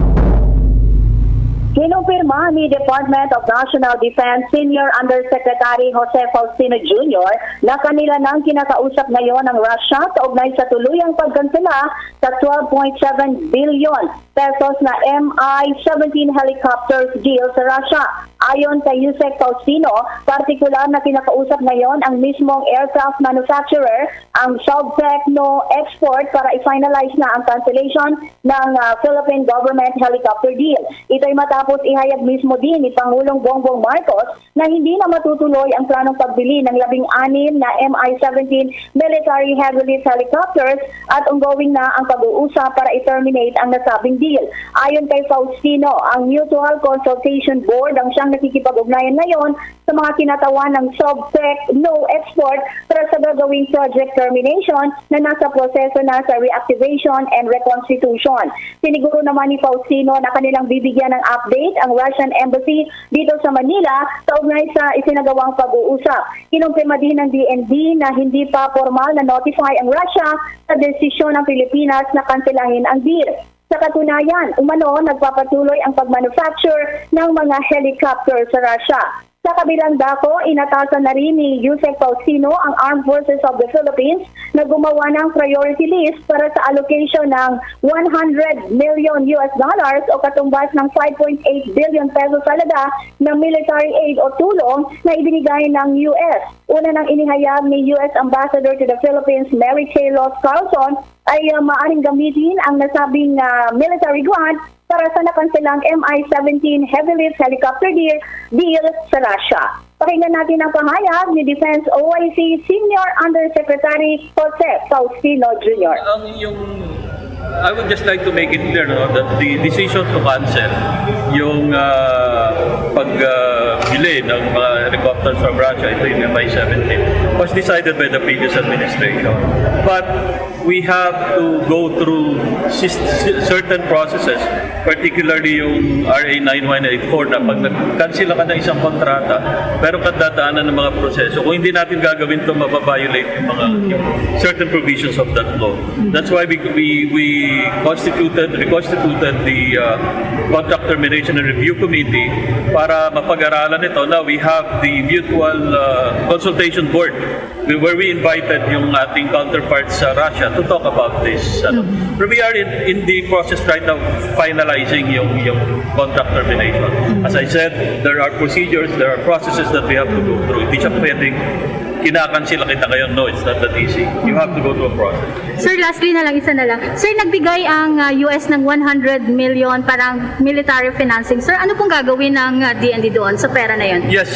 Kinumpirma ni Department of National Defense Senior Undersecretary Jose Faustino Jr. na kanila nang kinakausap ngayon ng Russia kaugnay sa tuluyang pagkansela sa 12.7 billion pesos na Mi-17 helicopters deal sa Russia. Ayon kay Yusek Faustino, partikular na kinakausap ngayon ang mismong aircraft manufacturer, ang Subtechno Export, para i-finalize na ang cancellation ng Philippine government helicopter deal. Ito'y matapos ihayag mismo din ni Pangulong Bongbong Marcos na hindi na matutuloy ang planong pagbili ng 16 na Mi-17 military heavy lift helicopters at ongoing na ang pag-uusap para i-terminate ang nasabing deal. Ayon kay Faustino, ang Mutual Consultation Board ang siyang nakikipag-ugnayan ngayon sa mga kinatawan ng Subtechno Export para sa gagawing project termination na nasa proseso na sa reactivation and reconstitution. Siniguro naman ni Faustino na kanilang bibigyan ng update ang Russian Embassy dito sa Manila kaugnay sa isinagawang pag-uusap. Kinumpirma din ng DND na hindi pa formal na notify ang Russia sa desisyon ng Pilipinas na kanselahin ang deal. Sa katunayan, umano, nagpapatuloy ang pag-manufacture ng mga helicopter sa Russia. Sa kabilang dako, inatasan na rin ni Yusek Faustino ang Armed Forces of the Philippines na gumawa ng priority list para sa allocation ng $100 million o katumbas ng 5.8 billion pesos halaga ng military aid o tulong na ibinigay ng US. Una nang inihayag ni US Ambassador to the Philippines, Mary Kay Los Carlson, ay maaaring gamitin ang nasabing military grant para sa nakanselang Mi-17 heavy lift helicopter deal sa Russia. Pakinggan natin ang pahayag ni Defense OIC Senior Undersecretary Jose Faustino Jr. I would just like to make it clear that the decision to cancel yung pagbili ng mga helicopters from Russia, ito yung Mi-17, was decided by the previous administration. But we have to go through certain processes, particularly yung RA 9184 na pag nag-cancel ka ng isang kontrata, pero kadadaanan ng mga proseso. Kung hindi natin gagawin ito, mababiolate yung certain provisions of that law. That's why we reconstituted the Contract Termination and Review Committee para mapag-aralan ito. Now we have the Mutual Consultation Board where we invited yung ating counterparts sa Russia to talk about this. But we are in the process right now finalizing yung contract termination. As I said, there are procedures, there are processes that we have to go through. Hindi siya pwedeng kinakansila kita ngayon. No, it's not that easy. You have to go through a process. Sir, lastly na lang, isa na lang. Sir, nagbigay ang US ng 100 million parang military financing. Sir, ano pong gagawin ng DND doon sa pera na yun? Yes,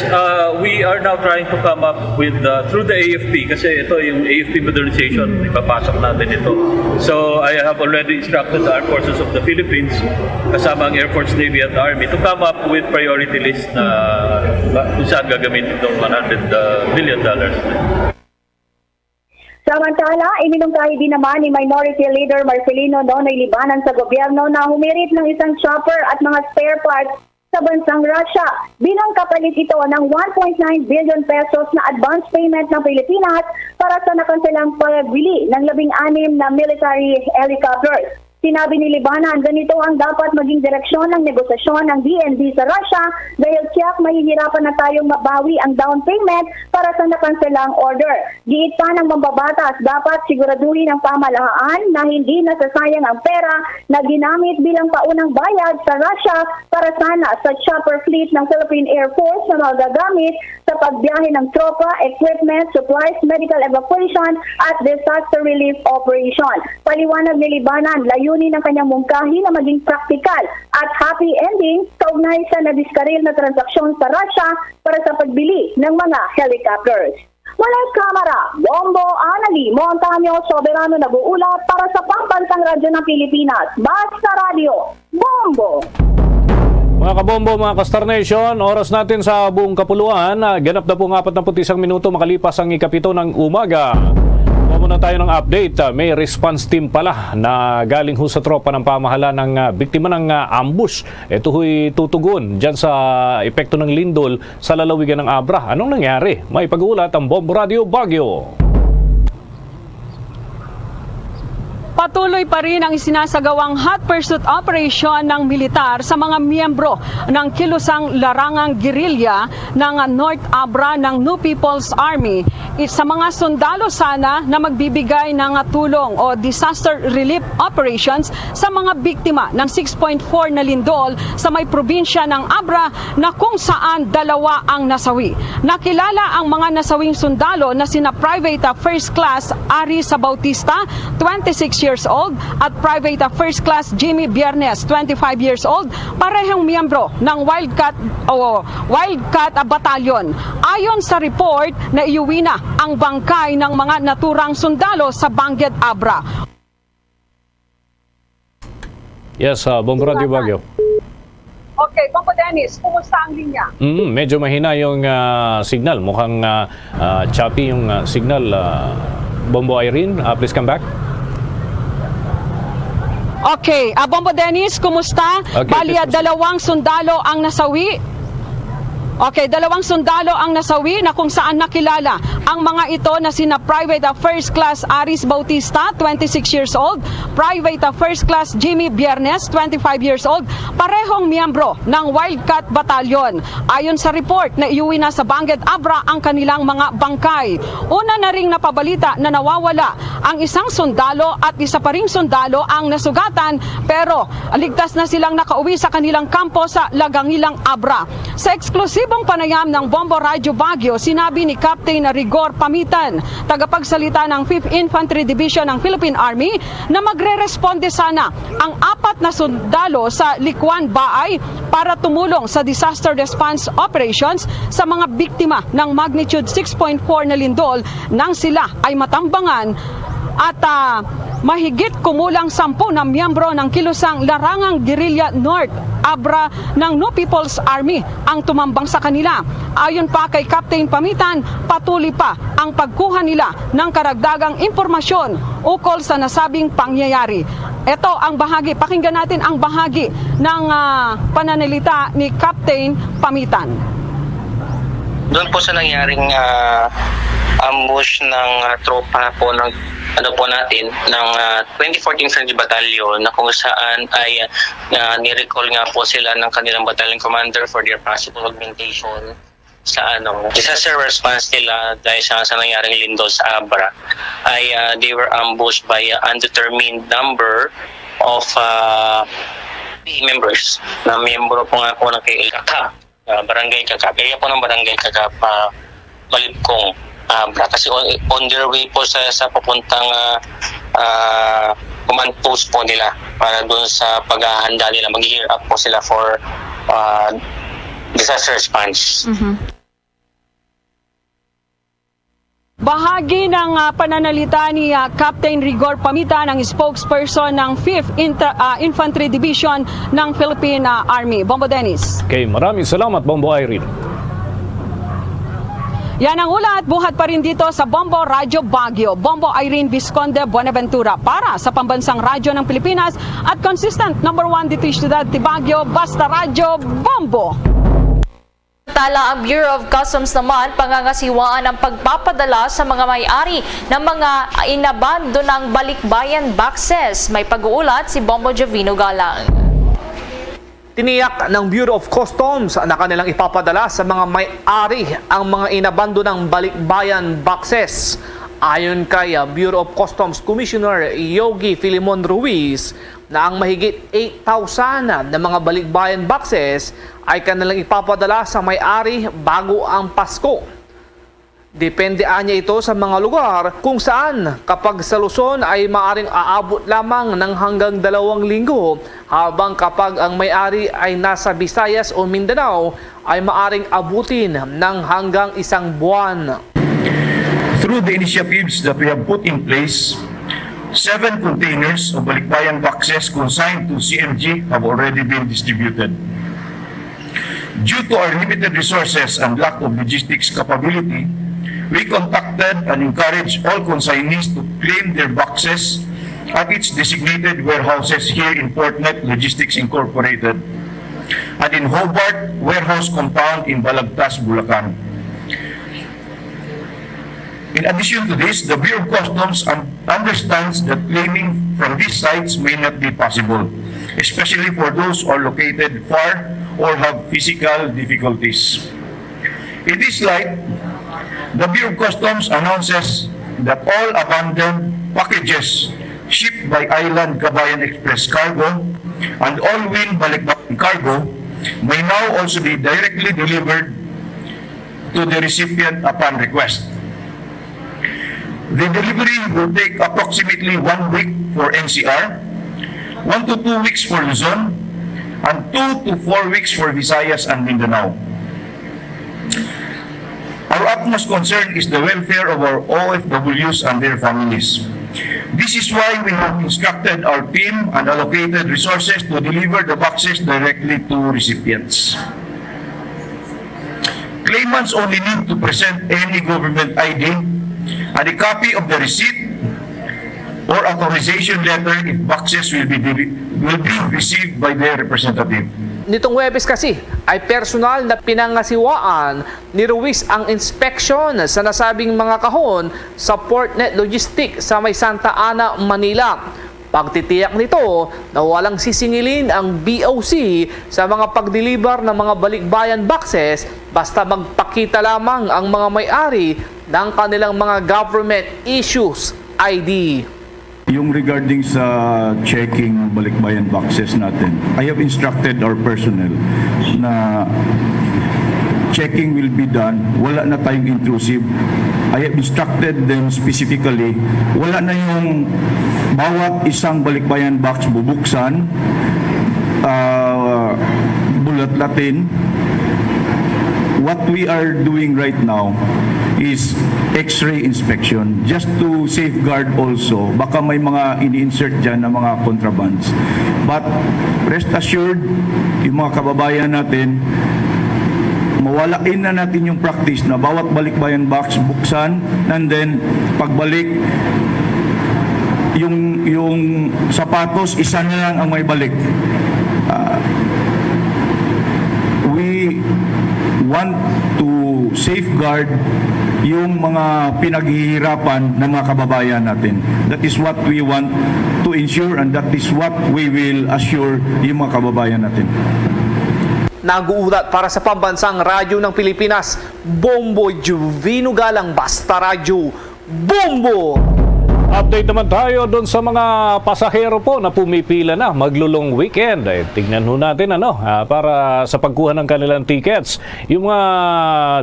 we are now trying to come up with, through the AFP, kasi ito yung AFP modernization, ipapasok natin ito. So, I have already instructed the Armed Forces of the Philippines, kasama ang Air Force, Navy at Army, to come up with priority list na kung saan gagamitin itong $100 million. Samantala, iminungkahi din naman ni Minority Leader Marcelino Nonoy Libanan sa gobyerno na humirit ng isang chopper at mga spare parts sa bansang Russia. Bilang kapalit ito ng 1.9 billion pesos na advance payment ng Pilipinas para sa nakanselang pagbili ng 16 na military helicopters. Sinabi ni Libanan, ganito ang dapat maging direksyon ng negosasyon ng DND sa Russia dahil tiyak mahihirapan na tayong mabawi ang down payment para sa nakanselang order. Giit pa ng mambabatas, dapat siguraduhin ng pamahalaan na hindi nasasayang ang pera na ginamit bilang paunang bayad sa Russia para sana sa chopper fleet ng Philippine Air Force na magagamit sa pagbiyahe ng tropa, equipment, supplies, medical evacuation at disaster relief operation. Paliwanag ni Libanan, layunin ng kanyang mungkahi na maging praktikal at happy ending kaugnay sa nadiskaril na transaksyon sa Russia para sa pagbili ng mga helicopters. Mula sa kamera, Bombo Anali Montaño Soberano nag-uulat para sa Pambansang Radyo ng Pilipinas. Basta Radio, Bombo! Mga kabombo, mga ka-Star Nation, oras natin sa buong kapuluan. Ganap na po ng 41 minuto makalipas ang ikapito ng umaga. Muna tayo ng update. May response team pala na galing ho sa tropa ng pamahala ng biktima ng ambush. Ito ho'y tutugon dyan sa epekto ng lindol sa lalawigan ng Abra. Anong nangyari? May pag-uulat ang Bombo Radio Baguio. Patuloy pa rin ang isinasagawang hot pursuit operation ng militar sa mga miyembro ng kilusang larangang gerilya ng North Abra ng New People's Army sa mga sundalo sana na magbibigay ng tulong o disaster relief operations sa mga biktima ng 6.4 na lindol sa may probinsya ng Abra na kung saan 2 ang nasawi. Nakilala ang mga nasawing sundalo na sina Private First Class Aris Bautista, 26 years old, at Private First Class Jimmy Biernes, 25 years old, parehong miyembro ng Wildcat Battalion. Ayon sa report na iuwi na ang bangkay ng mga naturang sundalo sa Bangged, Abra. Yes, Bombo Radio Baguio. Okay, Bombo Dennis, kumusta ang linya? Medyo mahina yung signal. Mukhang choppy yung signal. Bombo Irene, please come back. Okay, Bombo Dennis, kumusta? Okay, Bali, 2 sundalo ang nasawi. Okay, 2 sundalo ang nasawi na kung saan nakilala ang mga ito na sina Private First Class Aris Bautista, 26 years old, Private First Class Jimmy Biernes, 25 years old, parehong miyembro ng Wildcat Battalion. Ayon sa report na iuwi na sa Bangged, Abra ang kanilang mga bangkay. Una na ring napabalita na nawawala ang isang sundalo at isa pa ring sundalo ang nasugatan, pero ligtas na silang nakauwi sa kanilang kampo sa Lagangilang, Abra. Sa eksklusibong panayam ng Bombo Radio Baguio, sinabi ni Captain Rigor Pamitan, tagapagsalita ng 5th Infantry Division ng Philippine Army, na magre-responde sana ang 4 na sundalo sa Likuan Baay para tumulong sa disaster response operations sa mga biktima ng magnitude 6.4 na lindol nang sila ay matambangan at mahigit kumulang 10 na miyembro ng kilusang larangang Guerrilla North Abra ng New People's Army ang tumambang sa kanila. Ayon pa kay Captain Pamitan, patuloy pa ang pagkuha nila ng karagdagang impormasyon ukol sa nasabing pangyayari. Ito ang bahagi, pakinggan natin ang bahagi ng pananalita ni Captain Pamitan. Doon po sa nangyaring ambush ng tropa po ng natin ng 2014 Friendly Battalion, na kung saan ay ni-recall nga po sila ng kanilang battalion commander for their possible augmentation sa disaster response nila dahil sa nangyaring lindol sa Abra. Ay they were ambushed by undetermined number of members na miyembro po nga po ng KLKK, Barangay Kakap, area po ng Barangay Kakap, Balibkong, Abra. Kasi on their way po sa papuntang command post po nila para doon sa paghahanda nila, mag-gear up po sila for disaster response. Bahagi ng pananalita ni Captain Rigor Pamita, ng spokesperson ng 5th Infantry Division ng Philippine Army. Bombo Dennis. Okay, maraming salamat, Bombo Irene. Yan ang ulat, buhat pa rin dito sa Bombo Radio Baguio. Bombo Irene Visconde Buenaventura para sa Pambansang Radyo ng Pilipinas at consistent #1 dito sa Siyudad de Baguio, Basta Radyo Bombo. Tala ang Bureau of Customs naman pangangasiwaan ang pagpapadala sa mga may-ari ng mga inabandonang balikbayan boxes. May pag-uulat si Bombo Jovino Galang. Tiniyak ng Bureau of Customs na kanilang ipapadala sa mga may-ari ang mga inabandonang balikbayan boxes. Ayon kay Bureau of Customs Commissioner Yogi Filimon Ruiz, na ang mahigit 8,000 na mga balikbayan boxes ay kanilang ipapadala sa may-ari bago ang Pasko. Depende niya ito sa mga lugar kung saan kapag sa Luzon ay maaring aabot lamang ng hanggang 2 linggo, habang kapag ang may-ari ay nasa Visayas o Mindanao ay maaring abutin ng hanggang 1 buwan. Through the initiatives that we have put in place, 7 containers of balikbayan boxes consigned to CMG have already been distributed. Due to our limited resources and lack of logistics capability, we contacted and encouraged all consignees to claim their boxes at its designated warehouses here in Portnet Logistics Incorporated and in Hobart Warehouse Compound in Balagtas, Bulacan. In addition to this, the Bureau of Customs understands that claiming from these sites may not be possible, especially for those who are located far or have physical difficulties. In this light, the Bureau of Customs announces that all abandoned packages shipped by Island Kabayan Express Cargo and all Win Balikbayan Cargo may now also be directly delivered to the recipient upon request. The delivery will take approximately 1 week for NCR, 1 to 2 weeks for Luzon, and 2 to 4 weeks for Visayas and Mindanao. Our utmost concern is the welfare of our OFWs and their families. This is why we have instructed our team and allocated resources to deliver the boxes directly to recipients. Claimants only need to present any government ID and a copy of the receipt or authorization letter if boxes will be received by their representative. Nitong Huwebes kasi ay personal na pinangasiwaan ni Ruiz ang inspeksyon sa nasabing mga kahon sa Portnet Logistics sa may Santa Ana, Manila. Pagtitiyak nito na walang sisingilin ang BOC sa mga pag-deliver ng mga balikbayan boxes basta magpakita lamang ang mga may-ari ng kanilang mga government issues ID. Yung regarding sa checking balikbayan boxes natin, I have instructed our personnel na checking will be done, wala na tayong intrusive. I have instructed them specifically, wala na yung bawat isang balikbayan box bubuksan, bulat-latin. What we are doing right now is X-ray inspection just to safeguard also. Baka may mga ini-insert dyan na mga contrabands. But rest assured, yung mga kababayan natin, mawalain na natin yung practice na bawat balikbayan box buksan and then pagbalik yung sapatos isa na lang ang may balik. We want to safeguard yung mga pinaghihirapan ng mga kababayan natin. That is what we want to ensure and that is what we will assure yung mga kababayan natin. Nag-uulat para sa Pambansang Radyo ng Pilipinas, Bombo Juvino Galang, Basta Radyo, Bombo! Update naman tayo doon sa mga pasahero po na pumipila na maglulong weekend. Tingnan ho natin para sa pagkuha ng kanilang tickets. Yung mga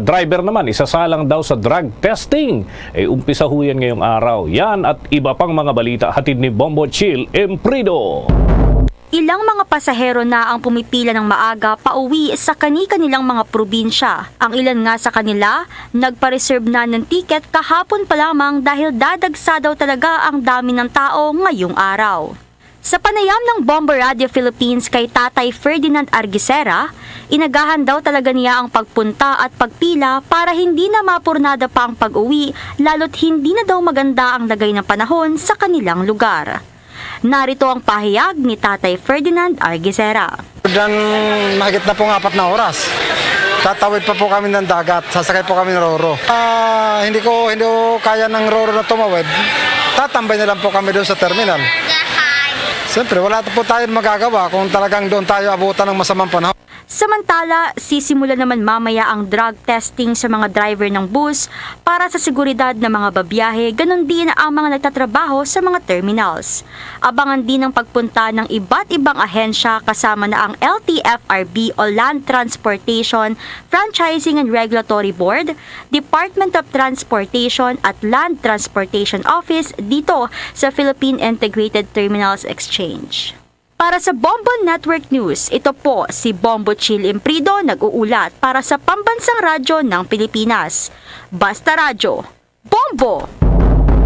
driver naman, isasalang daw sa drug testing. Umpisa ho yan ngayong araw. Yan at iba pang mga balita hatid ni Bombo Chill Emprido. Ilang mga pasahero na ang pumipila ng maaga pauwi sa kani-kanilang mga probinsya. Ang ilan nga sa kanila, nagpa-reserve na ng tiket kahapon pa lamang dahil dadagsa daw talaga ang dami ng tao ngayong araw. Sa panayam ng Bombo Radio Philippines kay Tatay Ferdinand Argisera, inagahan daw talaga niya ang pagpunta at pagpila para hindi na mapurnada pa ang pag-uwi lalo't hindi na daw maganda ang lagay ng panahon sa kanilang lugar. Narito ang pahayag ni Tatay Ferdinand Argisera. Mahigit na pong 4 na oras. Tatawid pa po kami ng dagat, sasakay po kami ng roro. Hindi ko kaya ng roro na tumawid. Tatambay na lang po kami doon sa terminal. Siyempre, wala po tayong magagawa kung talagang doon tayo abutan ng masamang panahon. Samantala, sisimula naman mamaya ang drug testing sa mga driver ng bus para sa seguridad ng mga babiyahe, ganon din ang mga nagtatrabaho sa mga terminals. Abangan din ang pagpunta ng iba't ibang ahensya kasama na ang LTFRB o Land Transportation, Franchising and Regulatory Board, Department of Transportation at Land Transportation Office dito sa Philippine Integrated Terminals Exchange. Para sa Bombo Network News, ito po si Bombo Chill Emprido nag-uulat para sa Pambansang Radyo ng Pilipinas. Basta Radyo, Bombo!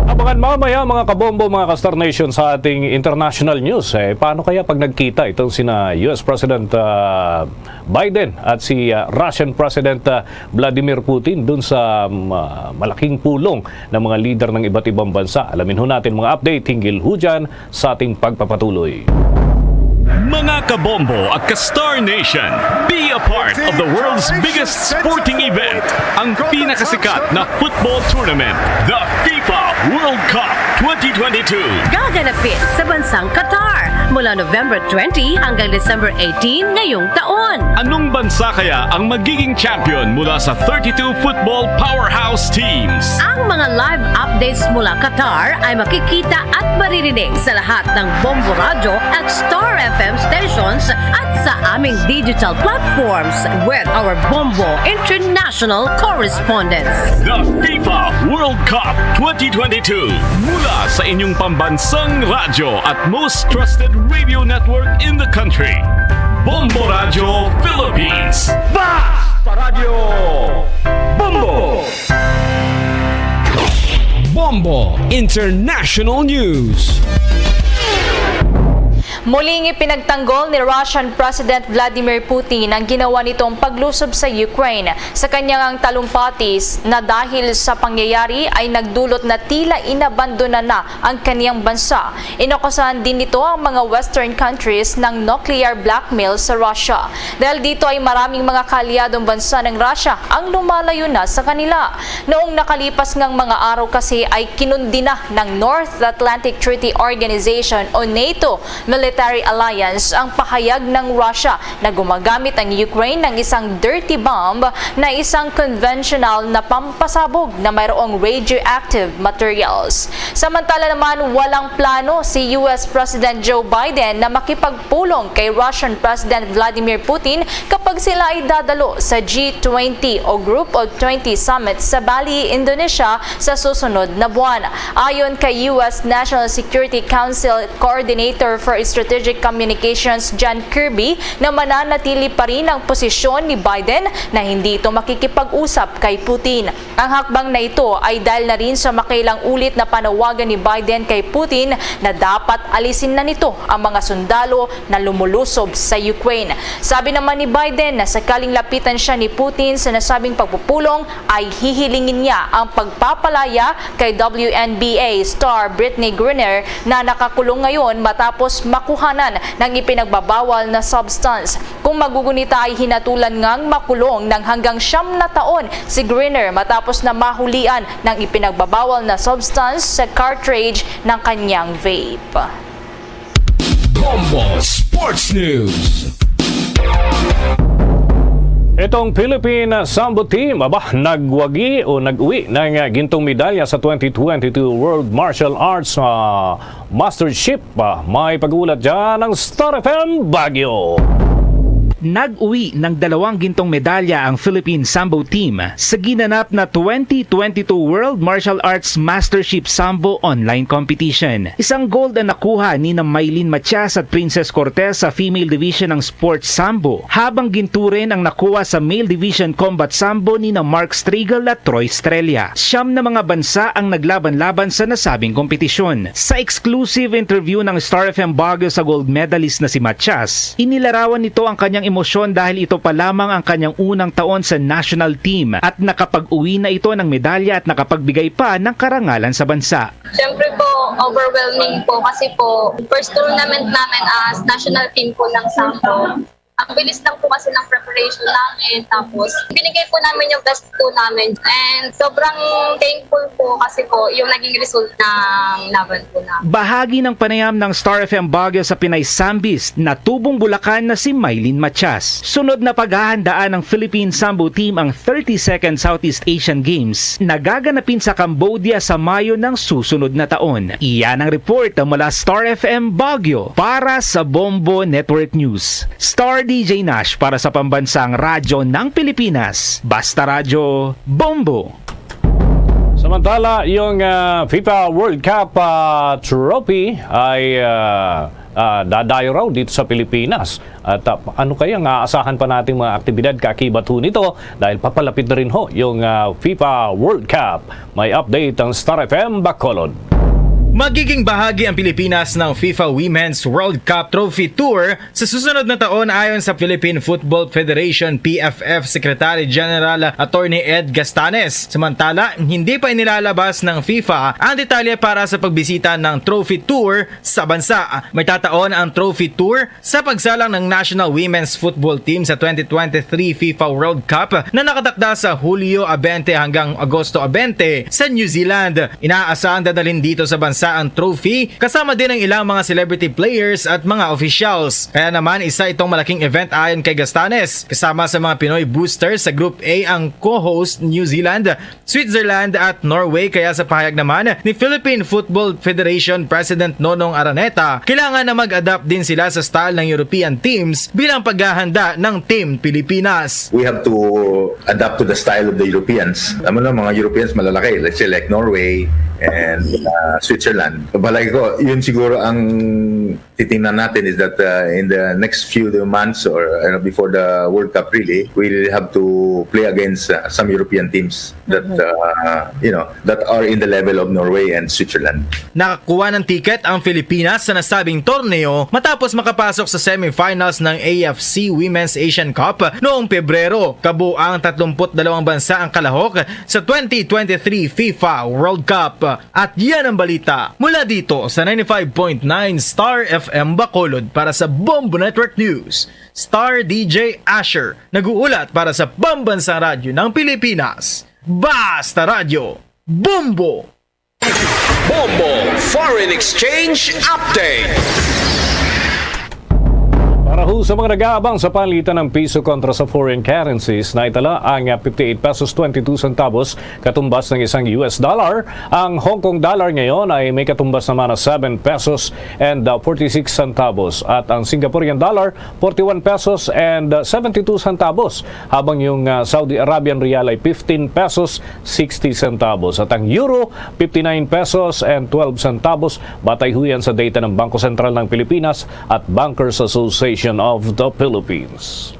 Abangan mamaya mga kabombo, mga ka-Star Nation sa ating international news. Paano kaya pag nagkita itong sina US President Biden at si Russian President Vladimir Putin dun sa malaking pulong ng mga leader ng iba't ibang bansa? Alamin ho natin mga update hinggil ho dyan sa ating pagpapatuloy. Mga Kabombo at Ka-Star Nation, be a part of the world's biggest sporting event, ang pinakasikat na football tournament, the FIFA World Cup 2022. Gaganapin sa bansang Qatar mula November 20 hanggang December 18 ngayong taon. Anong bansa kaya ang magiging champion mula sa 32 football powerhouse teams? Ang mga live updates mula Qatar ay makikita at maririnig sa lahat ng Bombo Radio at Star FM stations at sa aming digital platforms with our Bombo International correspondents. The FIFA World Cup 2022 mula sa inyong pambansang radyo at most trusted radio network in the country. Bombo Radio Philippines. Basta Radio Bombo! Bombo International News. Muling ipinagtanggol ni Russian President Vladimir Putin ang ginawa nitong paglusob sa Ukraine sa kanyang talumpatis na dahil sa pangyayari ay nagdulot na tila inabandona na ang kaniyang bansa. Inakusahan din nito ang mga Western countries ng nuclear blackmail sa Russia. Dahil dito ay maraming mga kaalyadong bansa ng Russia ang lumalayo na sa kanila. Noong nakalipas ngang mga araw kasi ay kinundi na ng North Atlantic Treaty Organization o NATO Military Alliance ang pahayag ng Russia na gumagamit ang Ukraine ng isang dirty bomb na isang conventional na pampasabog na mayroong radioactive materials. Samantala naman, walang plano si US President Joe Biden na makipagpulong kay Russian President Vladimir Putin kapag sila ay dadalo sa G20 o Group of 20 Summit sa Bali, Indonesia sa susunod na buwan. Ayon kay US National Security Council Coordinator for Strategic Communications John Kirby na mananatili pa rin ang posisyon ni Biden na hindi ito makikipag-usap kay Putin. Ang hakbang na ito ay dahil na rin sa makailang ulit na panawagan ni Biden kay Putin na dapat alisin na nito ang mga sundalo na lumulusob sa Ukraine. Sabi naman ni Biden na sakaling lapitan siya ni Putin sa nasabing pagpupulong ay hihilingin niya ang pagpapalaya kay WNBA star Brittney Griner na nakakulong ngayon matapos makuhanan ng ipinagbabawal na substance. Kung magugunita ay hinatulan ngang makulong ng hanggang 9 na taon si Griner matapos na mahulian ng ipinagbabawal na substance sa cartridge ng kanyang vape. Bombo Sports News. Itong Philippine Sambo Team, nagwagi o nag-uwi ng gintong medalya sa 2022 World Martial Arts Mastership. May pag-ulat dyan ng Star FM Baguio. Nag-uwi ng 2 gintong medalya ang Philippine Sambo Team sa ginanap na 2022 World Martial Arts Mastership Sambo Online Competition. Isang gold ang nakuha ni Maylin Matias at Princess Cortez sa Female Division ng Sports Sambo, habang ginto rin ang nakuha sa Male Division Combat Sambo ni Mark Striegel at Troy Estrella. 9 na mga bansa ang naglaban-laban sa nasabing kompetisyon. Sa exclusive interview ng Star FM Baguio sa gold medalist na si Matias, inilarawan nito ang kanyang emosyon dahil ito pa lamang ang kanyang unang taon sa national team at nakapag-uwi na ito ng medalya at nakapagbigay pa ng karangalan sa bansa. Siyempre po, overwhelming po kasi po first tournament namin as national team po ng Sambo. Ang bilis lang po kasi ng preparation namin. Tapos, binigay po namin yung best po namin. And sobrang thankful po kasi po yung naging result ng laban po namin. Bahagi ng panayam ng Star FM Baguio sa Pinay Sambist na tubong Bulacan na si Maylin Matias. Sunod na paghahandaan ng Philippine Sambo Team ang 32nd Southeast Asian Games na gaganapin sa Cambodia sa Mayo ng susunod na taon. Iyan ang report mula Star FM Baguio para sa Bombo Network News. Star DJ Nash para sa pambansang radyo ng Pilipinas. Basta Radyo Bombo. Samantala, yung FIFA World Cup trophy ay dadayo raw dito sa Pilipinas. At ano kayang aasahan pa nating mga aktibidad kaakibat ho nito dahil papalapit na rin ho yung FIFA World Cup. May update ang Star FM Bacolod. Magiging bahagi ang Pilipinas ng FIFA Women's World Cup Trophy Tour sa susunod na taon ayon sa Philippine Football Federation PFF Secretary General Attorney Ed Gastanes. Samantala, hindi pa inilalabas ng FIFA ang detalye para sa pagbisita ng Trophy Tour sa bansa. May tataon ang Trophy Tour sa pagsalang ng National Women's Football Team sa 2023 FIFA World Cup na nakatakda sa Hulyo 20 hanggang Agosto 20 sa New Zealand. Inaasahan dadalhin dito sa bansa ang trophy kasama din ng ilang mga celebrity players at mga officials. Kaya naman isa itong malaking event ayon kay Gastanes. Kasama sa mga Pinoy boosters sa Group A ang co-host New Zealand, Switzerland at Norway. Kaya sa pahayag naman ni Philippine Football Federation President Nonong Araneta, kailangan na mag-adapt din sila sa style ng European teams bilang paghahanda ng Team Pilipinas. We have to adapt to the style of the Europeans. Alam mo na, mga Europeans malalaki, let's say like Norway and Switzerland. Balay ko, yun siguro ang titingnan natin is that in the next few months or before the World Cup really, we'll have to play against some European teams that that are in the level of Norway and Switzerland. Nakakuha ng tiket ang Pilipinas sa nasabing torneo matapos makapasok sa semifinals ng AFC Women's Asian Cup noong Pebrero. Kabuang 32 bansa ang kalahok sa 2023 FIFA World Cup. At yan ang balita mula dito sa 95.9 Star FM Bacolod para sa Bombo Network News. Star DJ Asher nag-uulat para sa Pambansang Radyo ng Pilipinas. Basta Radyo, Bombo! Bombo Foreign Exchange Update. Para ho sa mga nag-aabang sa palitan ng piso kontra sa foreign currencies, naitala ang 58 pesos 22 centavos katumbas ng isang US dollar. Ang Hong Kong dollar ngayon ay may katumbas naman na 7 pesos and 46 centavos. At ang Singaporean dollar, 41 pesos and 72 centavos. Habang yung Saudi Arabian Rial ay 15 pesos 60 centavos. At ang Euro, 59 pesos and 12 centavos. Batay ho yan sa data ng Bangko Sentral ng Pilipinas at Bankers Association of the Philippines.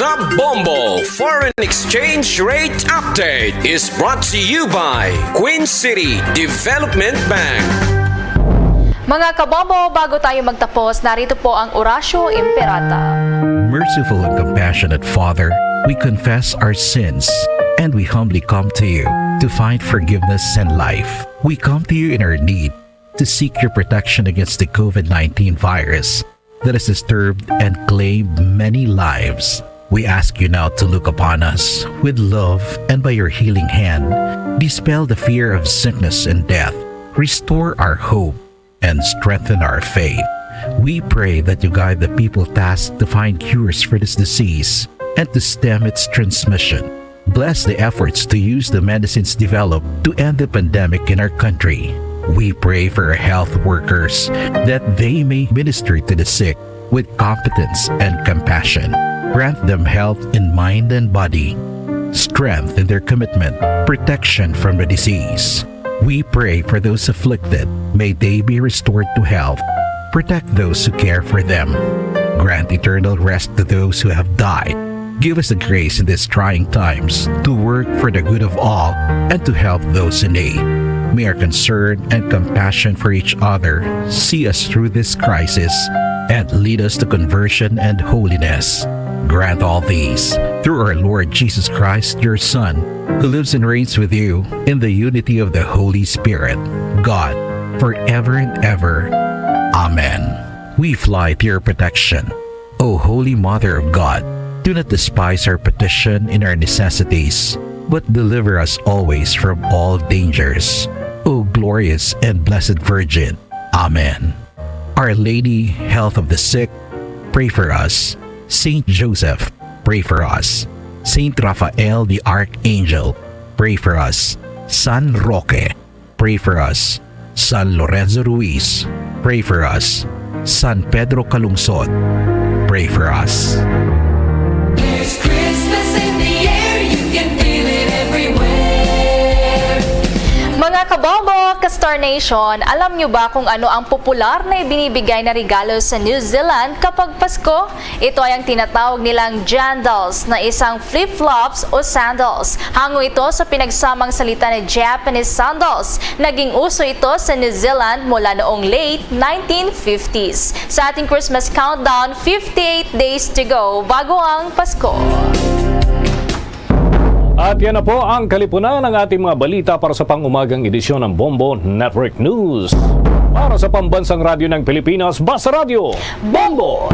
The Bombo Foreign Exchange Rate Update is brought to you by Queen City Development Bank. Mga kabombo, bago tayo magtapos, narito po ang Orasyo Imperata. Merciful and compassionate Father, we confess our sins and we humbly come to you to find forgiveness and life. We come to you in our need to seek your protection against the COVID-19 virus that has disturbed and claimed many lives. We ask you now to look upon us with love and by your healing hand, dispel the fear of sickness and death, restore our hope, and strengthen our faith. We pray that you guide the people tasked to find cures for this disease and to stem its transmission. Bless the efforts to use the medicines developed to end the pandemic in our country. We pray for our health workers that they may minister to the sick with competence and compassion. Grant them health in mind and body, strength in their commitment, protection from the disease. We pray for those afflicted. May they be restored to health. Protect those who care for them. Grant eternal rest to those who have died. Give us the grace in these trying times to work for the good of all and to help those in need. May our concern and compassion for each other see us through this crisis and lead us to conversion and holiness. Grant all these through our Lord Jesus Christ, your Son, who lives and reigns with you in the unity of the Holy Spirit, God, forever and ever. Amen. We fly to your protection. O Holy Mother of God, do not despise our petition in our necessities, but deliver us always from all dangers. O glorious and blessed Virgin. Amen. Our Lady, health of the sick, pray for us. Saint Joseph, pray for us. Saint Raphael the Archangel, pray for us. San Roque, pray for us. San Lorenzo Ruiz, pray for us. San Pedro Calungsod, pray for us. There's Christmas in the air, you can feel it everywhere. Mga kabombo, Ka-Star Nation, alam nyo ba kung ano ang popular na ibinibigay na regalo sa New Zealand kapag Pasko? Ito ay ang tinatawag nilang jandals na isang flip-flops o sandals. Hango ito sa pinagsamang salita na Japanese sandals. Naging uso ito sa New Zealand mula noong late 1950s. Sa ating Christmas countdown, 58 days to go bago ang Pasko. At yan na po ang kalipunan ng ating mga balita para sa pang-umagang edisyon ng Bombo Network News. Para sa Pambansang Radyo ng Pilipinas, Basta Radio, Bombo!